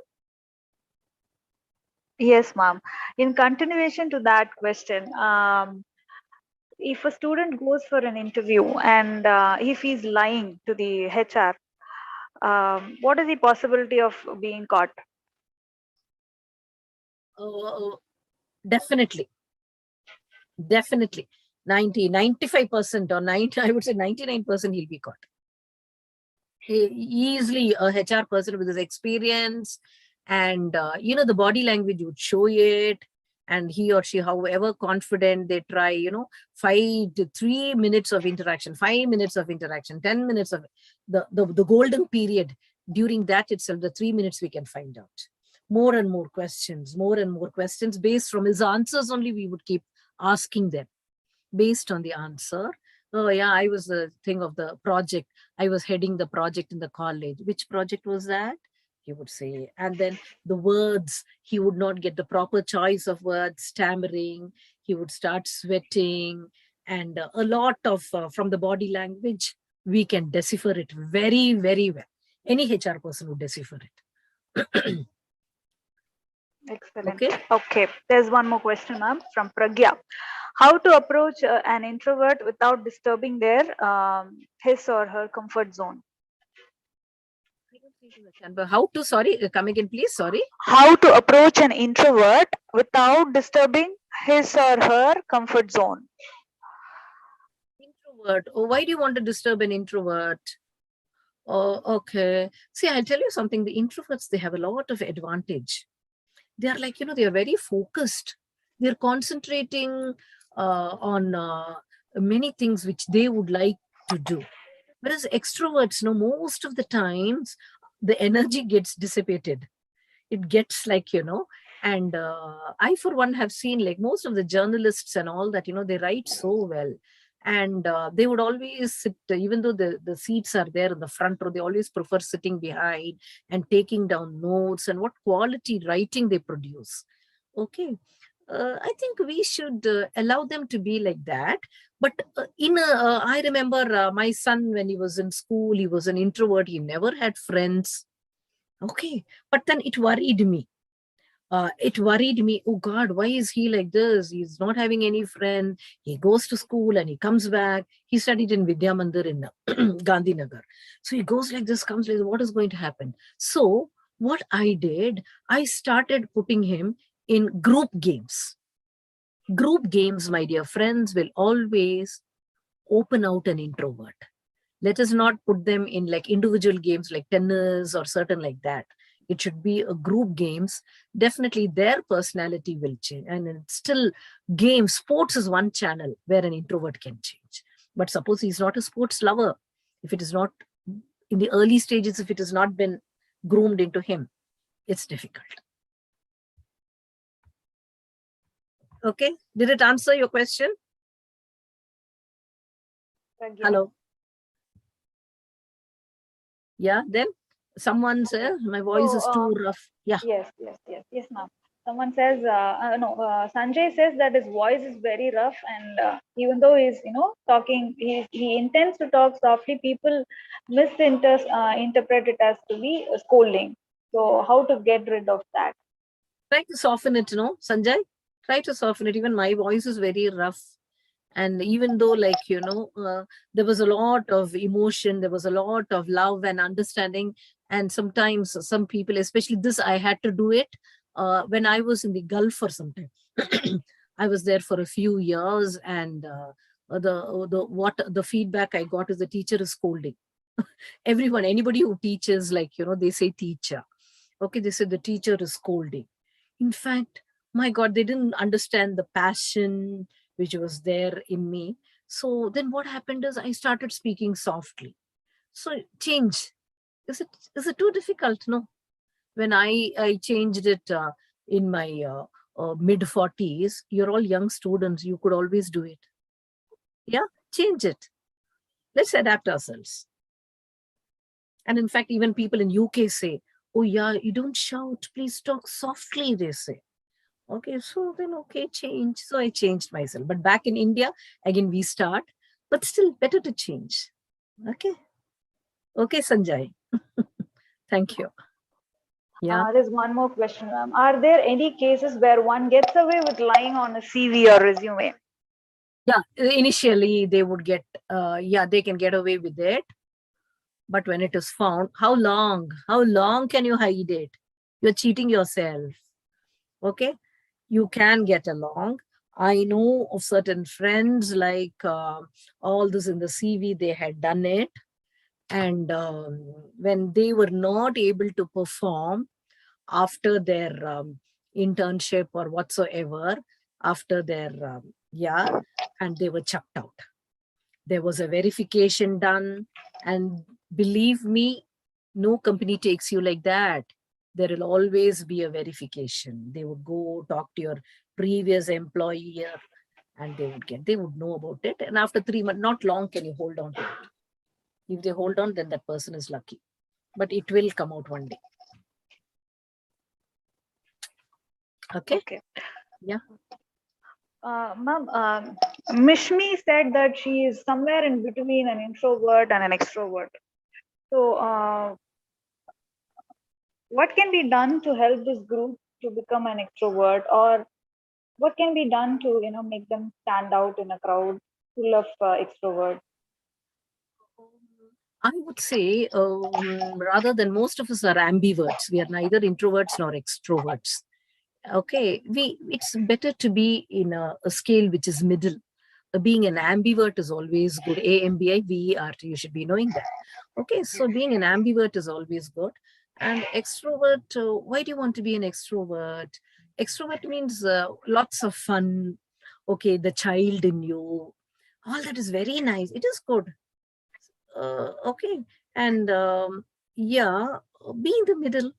Speaker 5: Yes, ma'am. In continuation to that question, if a student goes for an interview and if he's lying to the HR, what is the possibility of being caught?
Speaker 3: Definitely. 95% or 90, I would say 99% he'll be caught. Easily a HR person with his experience and, the body language would show it. And he or she, however confident they try, 3 minutes of interaction, 5 minutes of interaction, 10 minutes of the golden period. During that itself, the 3 minutes we can find out. More and more questions based from his answers only we would keep asking them. Based on the answer, oh yeah, I was the thing of the project. I was heading the project in the college. Which project was that? He would say. And then the words, he would not get the proper choice of words, stammering. He would start sweating. And a lot of, from the body language, we can decipher it very, very well. Any HR person would decipher it.
Speaker 5: Excellent. Okay. There's one more question, ma'am, from Pragya. How to approach an introvert without disturbing his or her comfort zone?
Speaker 3: How to, sorry, come again, please, sorry.
Speaker 5: How to approach an introvert without disturbing his or her comfort zone?
Speaker 3: Introvert. Oh, why do you want to disturb an introvert? Oh, okay. See, I'll tell you something. The introverts, they have a lot of advantage. They are like, they are very focused. They're concentrating on many things which they would like to do. Whereas extroverts, most of the times the energy gets dissipated. It gets like, and I, for one, have seen like most of the journalists and all that, they write so well. And they would always sit, even though the seats are there in the front row, they always prefer sitting behind and taking down notes, and what quality writing they produce. Okay. I think we should allow them to be like that. But I remember my son, when he was in school, he was an introvert. He never had friends. Okay. But then it worried me. Oh God, why is he like this? He's not having any friend. He goes to school and he comes back. He studied in Vidya Mandir in Gandhinagar. So he goes like this, comes like this. What is going to happen? So what I did, I started putting him in group games. Group games, my dear friends, will always open out an introvert. Let us not put them in like individual games like tennis or certain like that. It should be a group games. Definitely their personality will change. And it's still games. Sports is one channel where an introvert can change. But suppose he's not a sports lover. If it is not in the early stages, if it has not been groomed into him, it's difficult. Okay. Did it answer your question? Hello. Yeah. Then someone says my voice is too rough. Yeah.
Speaker 5: Yes, ma'am. Someone says, Sanjay says that his voice is very rough, and even though he's, talking, he intends to talk softly. People interpret it as to be scolding. So, how to get rid of that?
Speaker 3: Try to soften it, Sanjay? Try to soften it. Even my voice is very rough. And even though, like, there was a lot of emotion, there was a lot of love and understanding. And sometimes some people, especially this, I had to do it when I was in the Gulf for some time. I was there for a few years, and the feedback I got is the teacher is scolding. Everyone, anybody who teaches, like, they say teacher. Okay, they say the teacher is scolding. In fact, my God, they didn't understand the passion which was there in me. So then what happened is I started speaking softly. So change. Is it too difficult? No. When I changed it in my mid 40s, you're all young students. You could always do it. Yeah, change it. Let's adapt ourselves. And in fact, even people in UK say, oh yeah, you don't shout, please talk softly, they say. Okay, so then, okay, change. So I changed myself. But back in India, again, we start, but still better to change. Okay. Okay, Sanjay. Thank you. Yeah.
Speaker 5: There's one more question, ma'am. Are there any cases where one gets away with lying on a CV or resume?
Speaker 3: Yeah, initially they would get, they can get away with it. But when it is found, how long can you hide it? You're cheating yourself. Okay. You can get along. I know of certain friends, like all this in the CV, they had done it. And when they were not able to perform after their internship or whatsoever, after their, and they were chucked out. There was a verification done. And believe me, no company takes you like that. There will always be a verification. They would go talk to your previous employer, and they would know about it. And after 3 months, not long can you hold on to it. If they hold on, then that person is lucky. But it will come out one day. Okay? Yeah.
Speaker 5: Ma'am, Mishmi said that she is somewhere in between an introvert and an extrovert. So, what can be done to help this group to become an extrovert, or what can be done to make them stand out in a crowd full of extroverts?
Speaker 3: I would say, rather than most of us are ambiverts, we are neither introverts nor extroverts. Okay, it's better to be in a scale which is middle. being an ambivert is always good. AMBIVERT, you should be knowing that. Okay, so being an ambivert is always good. And extrovert, why do you want to be an extrovert? Extrovert means lots of fun. Okay, the child in you, all that is very nice. It is good. Okay, and yeah, be in the middle,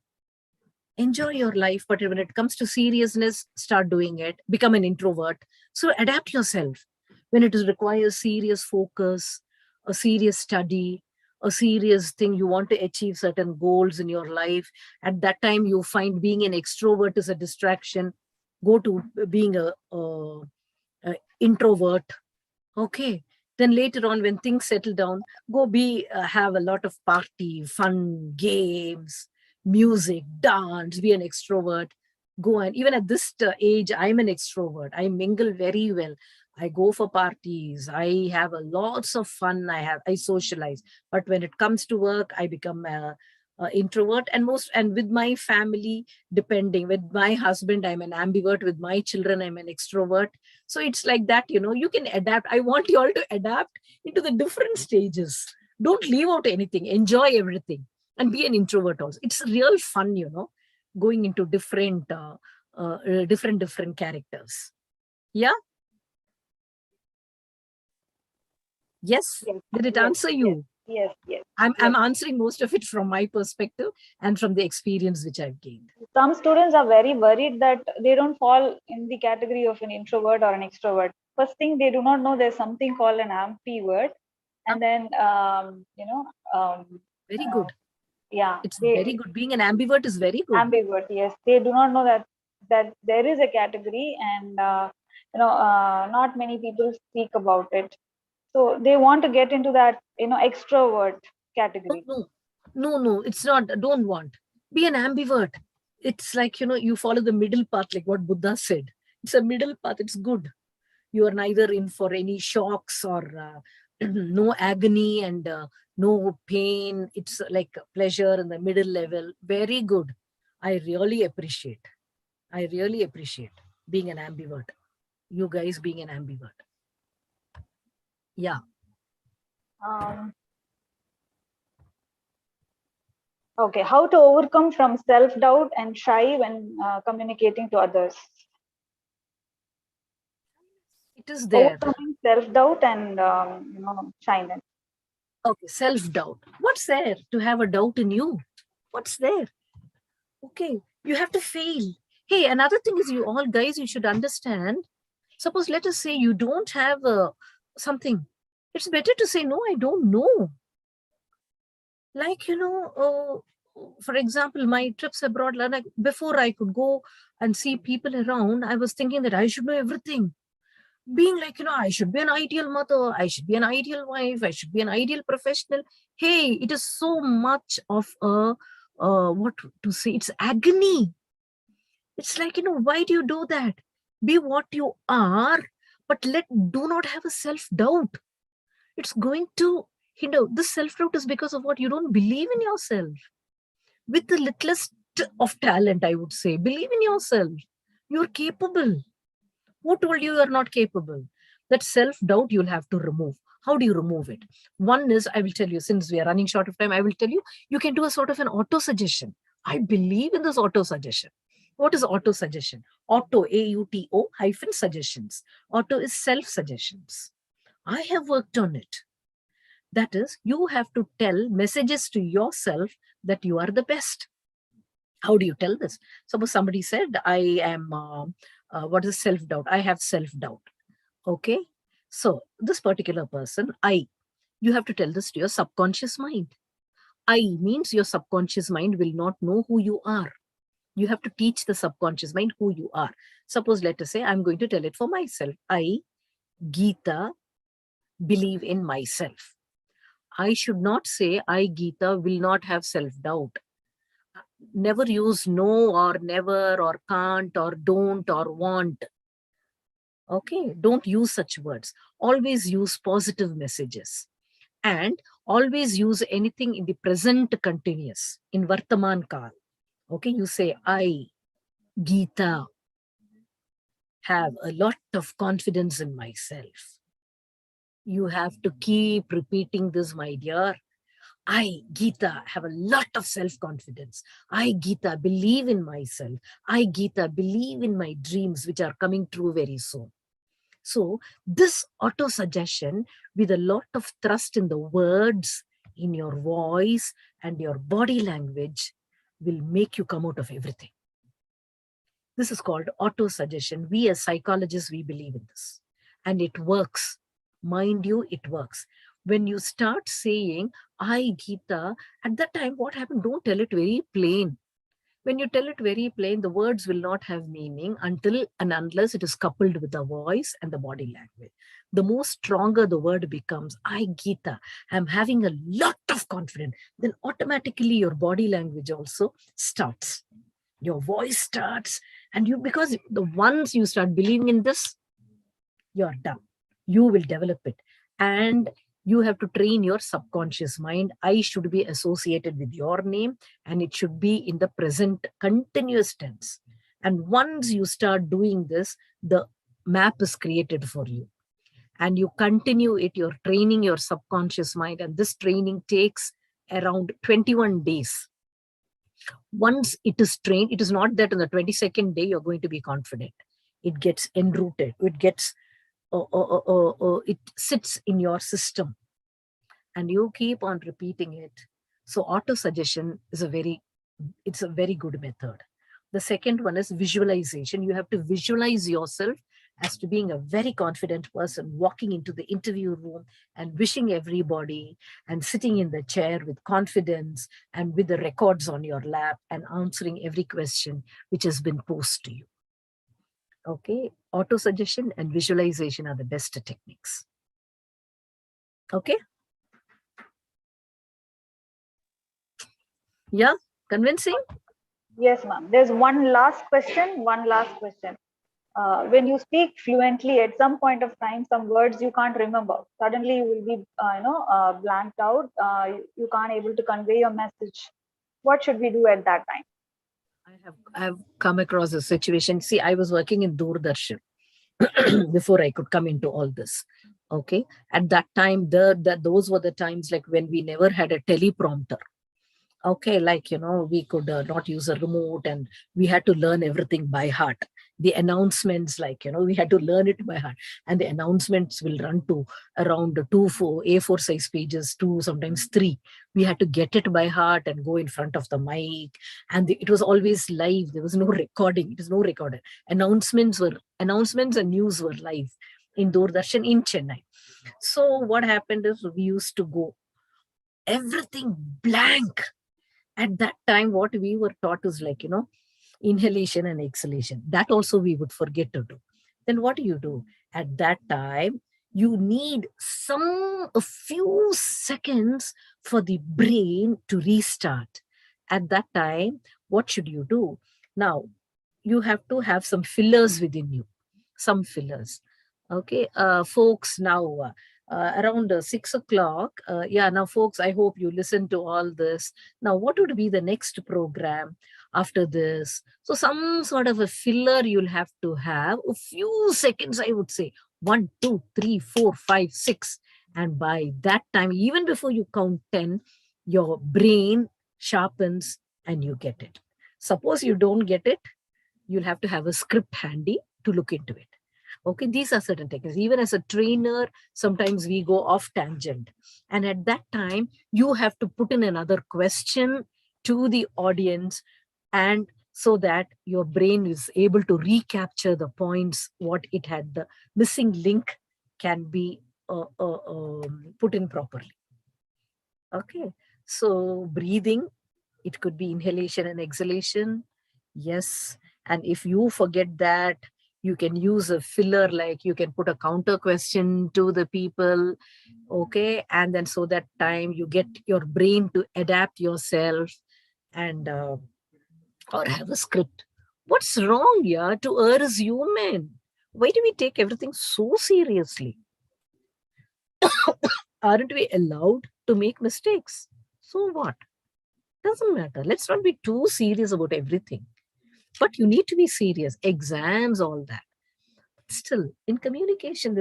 Speaker 3: enjoy your life, but when it comes to seriousness, start doing it, become an introvert. So adapt yourself. When it is requires serious focus, a serious study, a serious thing, you want to achieve certain goals in your life, at that time you find being an extrovert is a distraction, go to being a introvert. Okay. Then later on, when things settle down, go be have a lot of party, fun, games, music, dance, be an extrovert. Go, and even at this age, I'm an extrovert. I mingle very well. I go for parties. I have a lots of fun. I socialize. But when it comes to work, I become a introvert. And with my family, depending with my husband, I'm an ambivert. With my children, I'm an extrovert. So it's like that, you can adapt. I want you all to adapt into the different stages. Don't leave out anything. Enjoy everything and be an introvert also. It's real fun, going into different characters. Yeah. Yes.
Speaker 5: Yes,
Speaker 3: Did it
Speaker 5: yes,
Speaker 3: answer you?
Speaker 5: yes, yes.
Speaker 3: I'm answering most of it from my perspective and from the experience which I've gained.
Speaker 5: Some students are very worried that they don't fall in the category of an introvert or an extrovert. First thing, they do not know there's something called an ambivert, and then
Speaker 3: Very good.
Speaker 5: yeah,
Speaker 3: It's very good. Being an ambivert is very good.
Speaker 5: ambivert. Yes, they do not know that there is a category, and not many people speak about it. So they want to get into that extrovert category.
Speaker 3: No, it's not. Don't want. Be an ambivert. It's like, you follow the middle path, like what Buddha said. It's a middle path. It's good. You are neither in for any shocks or no agony and no pain. It's like pleasure in the middle level. Very good. I really appreciate being an ambivert. You guys being an ambivert. Yeah.
Speaker 5: Okay, how to overcome from self-doubt and shy when communicating to others?
Speaker 3: It is there.
Speaker 5: Overcoming self-doubt and shyness.
Speaker 3: Okay, self-doubt. What's there to have a doubt in you? What's there? Okay, you have to fail. Hey, another thing is, you all guys, you should understand. Suppose, let us say you don't have something. It's better to say, no, I don't know. Like, for example, my trips abroad, like before I could go and see people around, I was thinking that I should know everything. Being like, I should be an ideal mother, I should be an ideal wife, I should be an ideal professional. Hey, it is so much of what to say, it's agony. It's like, why do you do that? Be what you are, but do not have a self-doubt. It's going to, this self-doubt is because of what? You don't believe in yourself. With the littlest of talent, I would say, believe in yourself. You're capable. Who told you you're not capable? That self-doubt you'll have to remove. How do you remove it? One is, I will tell you, since we are running short of time, I will tell you, you can do a sort of an auto-suggestion. I believe in this auto-suggestion. What is auto-suggestion? Auto, AUTO hyphen suggestions. Auto is self-suggestions. I have worked on it. That is, you have to tell messages to yourself that you are the best. How do you tell this? Suppose somebody said, I am, what is self-doubt? I have self-doubt. Okay. So this particular person, you have to tell this to your subconscious mind. I means your subconscious mind will not know who you are. You have to teach the subconscious mind who you are. Suppose, let us say, I'm going to tell it for myself. I, Geeta, believe in myself. I should not say, I, Geeta, will not have self-doubt. Never use no or never or can't or don't or want. Okay, don't use such words. Always use positive messages. And always use anything in the present continuous, in Vartaman Kal. Okay, you say, I, Geeta, have a lot of confidence in myself. You have to keep repeating this, my dear. I, Geeta, have a lot of self-confidence. I, Geeta, believe in myself. I, Geeta, believe in my dreams, which are coming true very soon. So this auto-suggestion with a lot of thrust in the words, in your voice and your body language will make you come out of everything. This is called auto-suggestion. We as psychologists, we believe in this. And it works. Mind you, it works. When you start saying, I, Geeta, at that time, what happened? Don't tell it very plain. When you tell it very plain, the words will not have meaning until and unless it is coupled with the voice and the body language. The more stronger the word becomes, I, Geeta, I'm having a lot of confidence, then automatically your body language also starts. Your voice starts, and you, because the once you start believing in this, you're done. You will develop it. And you have to train your subconscious mind. I should be associated with your name, and it should be in the present continuous tense. And once you start doing this, the map is created for you. And you continue it, you're training your subconscious mind. And this training takes around 21 days. Once it is trained, it is not that on the 22nd day you're going to be confident. It gets enrooted. It gets, it sits in your system, and you keep on repeating it. So auto-suggestion is it's a very good method. The second one is visualization. You have to visualize yourself as to being a very confident person walking into the interview room and wishing everybody and sitting in the chair with confidence and with the records on your lap and answering every question which has been posed to you. Okay, auto-suggestion and visualization are the best techniques. Okay. Yeah, convincing?
Speaker 5: Yes, ma'am. There's one last question. When you speak fluently, at some point of time, some words you can't remember. Suddenly, you will be, blanked out. You can't able to convey your message. What should we do at that time?
Speaker 3: I've come across a situation. See, I was working in Doordarshan before I could come into all this. Okay, at that time, those were the times like when we never had a teleprompter. Okay, like, we could not use a remote, and we had to learn everything by heart. The announcements, like, we had to learn it by heart, and the announcements will run to around A4 size pages, 2, sometimes 3. We had to get it by heart and go in front of the mic, and it was always live. There was no recording. It was no recorded. Announcements and news were live in Doordarshan in Chennai. So what happened is we used to go everything blank. At that time, what we were taught is like, inhalation and exhalation. That also we would forget to do. Then what do? At that time, you need a few seconds for the brain to restart. At that time, what should you do? Now, you have to have some fillers within you. Some fillers. Okay, folks, now around 6 o'clock. Yeah, now folks, I hope you listen to all this. Now, what would be the next program after this? So some sort of a filler you'll have to have. A few seconds, I would say. 1, 2, 3, 4, 5, 6. And by that time, even before you count 10, your brain sharpens and you get it. Suppose you don't get it, you'll have to have a script handy to look into it. Okay, these are certain techniques. Even as a trainer, sometimes we go off tangent. And at that time, you have to put in another question to the audience, and so that your brain is able to recapture the points, what it had, the missing link can be put in properly. Okay, so breathing, it could be inhalation and exhalation. Yes, and if you forget that, you can use a filler, like you can put a counter question to the people. Okay, and then so that time you get your brain to adapt yourself and or have a script. What's wrong, yeah? To err is human. Why do we take everything so seriously? Aren't we allowed to make mistakes? So what? Doesn't matter. Let's not be too serious about everything. But you need to be serious. Exams, all that. still in communication,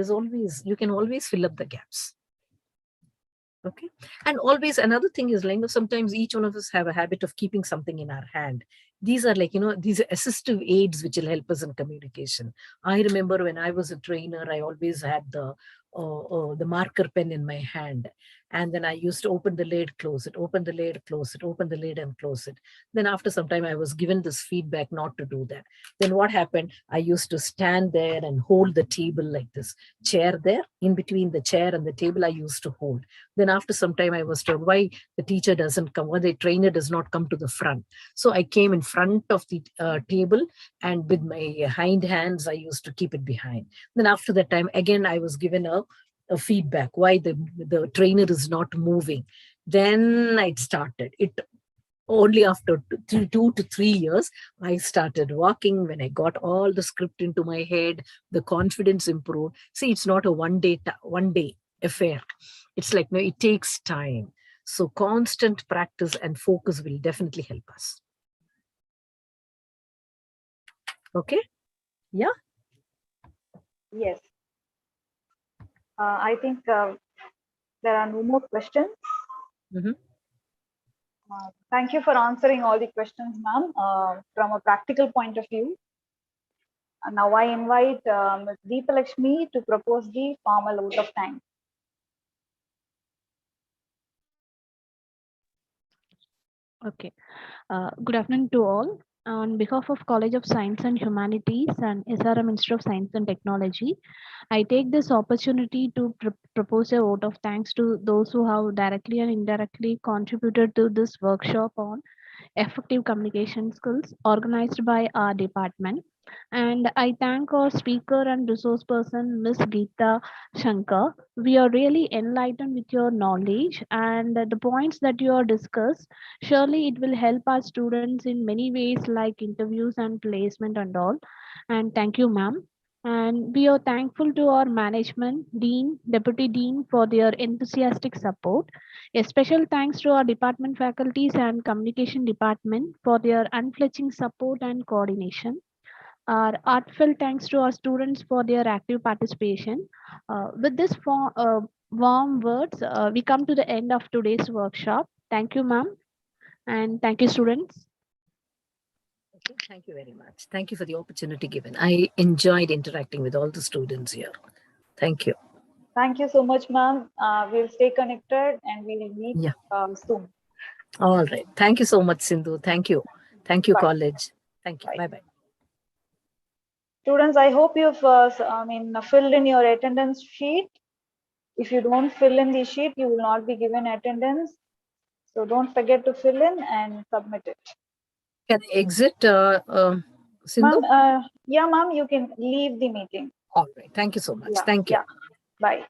Speaker 3: you can always fill up the gaps. Okay. And always another thing is like, sometimes each one of us have a habit of keeping something in our hand. These are like, these are assistive aids which will help us in communication. I remember when I was a trainer, I always had the marker pen in my hand. And then I used to open the lid, close it, open the lid, close it, open the lid and close it. Then after some time, I was given this feedback not to do that. Then what happened? I used to stand there and hold the table like this. Chair there, in between the chair and the table, I used to hold. Then after some time, I was told why the teacher doesn't come, why the trainer does not come to the front. So I came in front of the table, and with my hind hands, I used to keep it behind. Then after that time, again, I was given a feedback why the trainer is not moving. Then it started. It only after 2 to 3 years, I started walking. When I got all the script into my head, the confidence improved. See, it's not a one day affair. It's like, no, it takes time. So constant practice and focus will definitely help us. Okay. Yeah.
Speaker 5: Yes. I think there are no more questions.
Speaker 3: Mm-hmm.
Speaker 5: Thank you for answering all the questions, ma'am, from a practical point of view. And now I invite Ms. Deepalakshmi to propose the formal vote of thanks.
Speaker 1: Okay. Good afternoon to all. On behalf of College of Science and Humanities and SRM Institute of Science and Technology, I take this opportunity to propose a vote of thanks to those who have directly and indirectly contributed to this workshop on effective communication skills organized by our department. And I thank our speaker and resource person, Ms. Geeta Shankar. We are really enlightened with your knowledge and the points that you have discussed. Surely it will help our students in many ways like interviews and placement and all. And thank you, ma'am. And we are thankful to our management, Dean, Deputy Dean for their enthusiastic support. A special thanks to our department faculties and communication department for their unflinching support and coordination. Our heartfelt thanks to our students for their active participation. With this warm words, we come to the end of today's workshop. Thank you, ma'am, and thank you, students.
Speaker 3: Okay, thank you very much. Thank you for the opportunity given. I enjoyed interacting with all the students here. Thank you.
Speaker 5: Thank you so much, ma'am. We'll stay connected and we'll meet soon.
Speaker 3: All right. Thank you so much, Sindhu. Thank you. Thank you,
Speaker 5: Bye.
Speaker 3: college. Thank you.
Speaker 5: Bye.
Speaker 3: Bye-bye.
Speaker 5: Students, I hope you've filled in your attendance sheet. If you don't fill in the sheet, you will not be given attendance. So don't forget to fill in and submit it.
Speaker 3: Can I exit, Sindhu?
Speaker 5: Ma'am, yeah, ma'am, you can leave the meeting.
Speaker 3: All right. Thank you so much.
Speaker 5: Yeah,
Speaker 3: Thank you.
Speaker 5: yeah. Bye.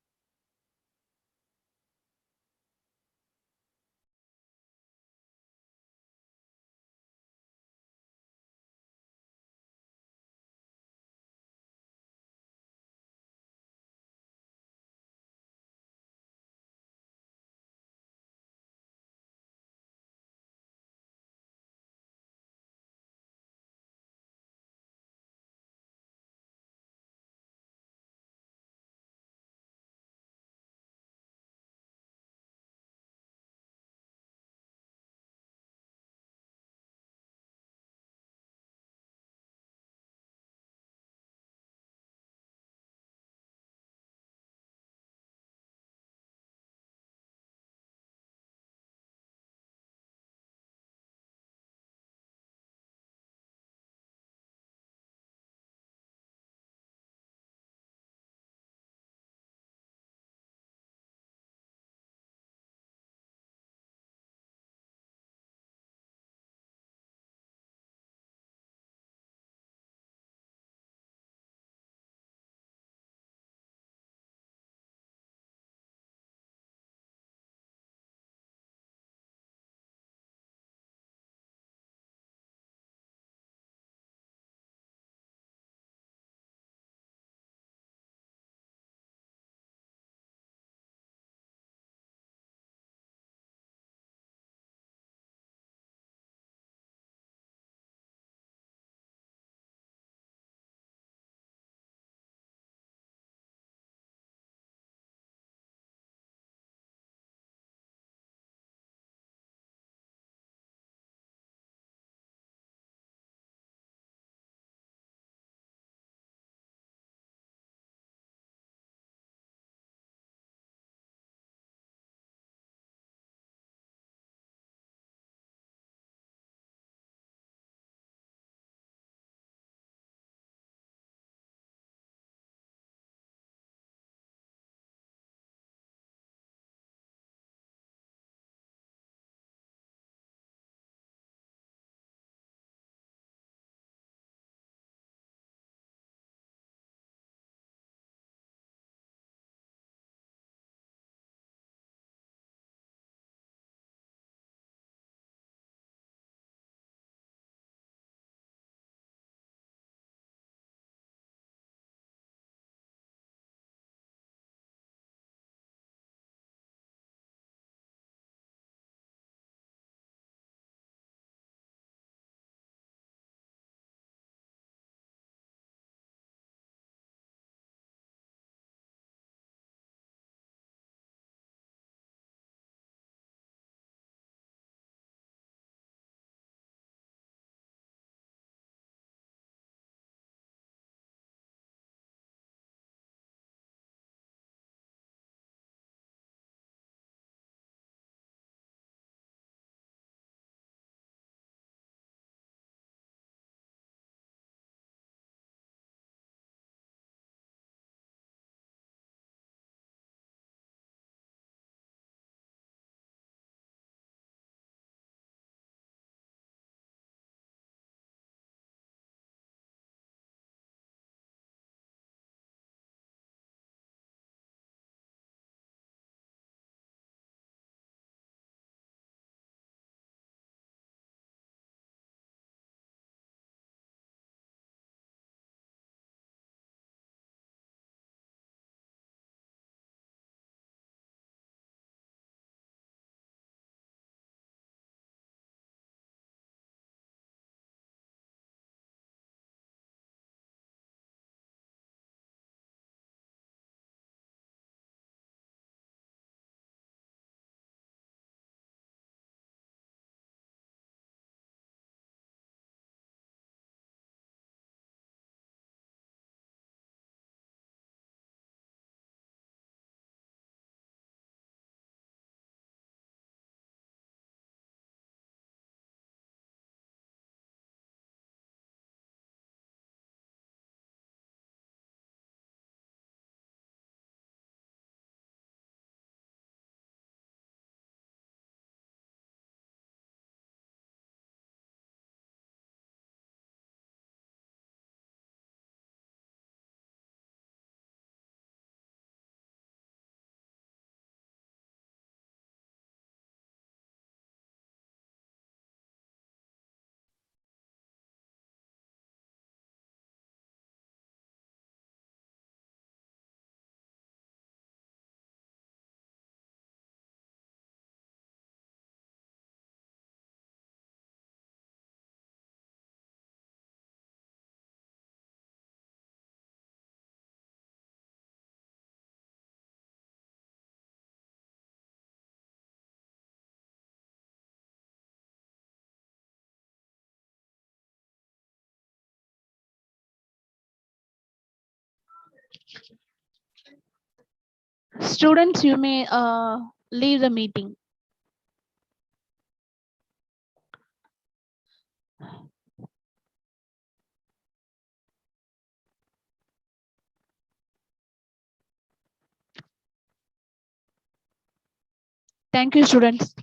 Speaker 1: Students, you may leave the meeting. Thank you, students.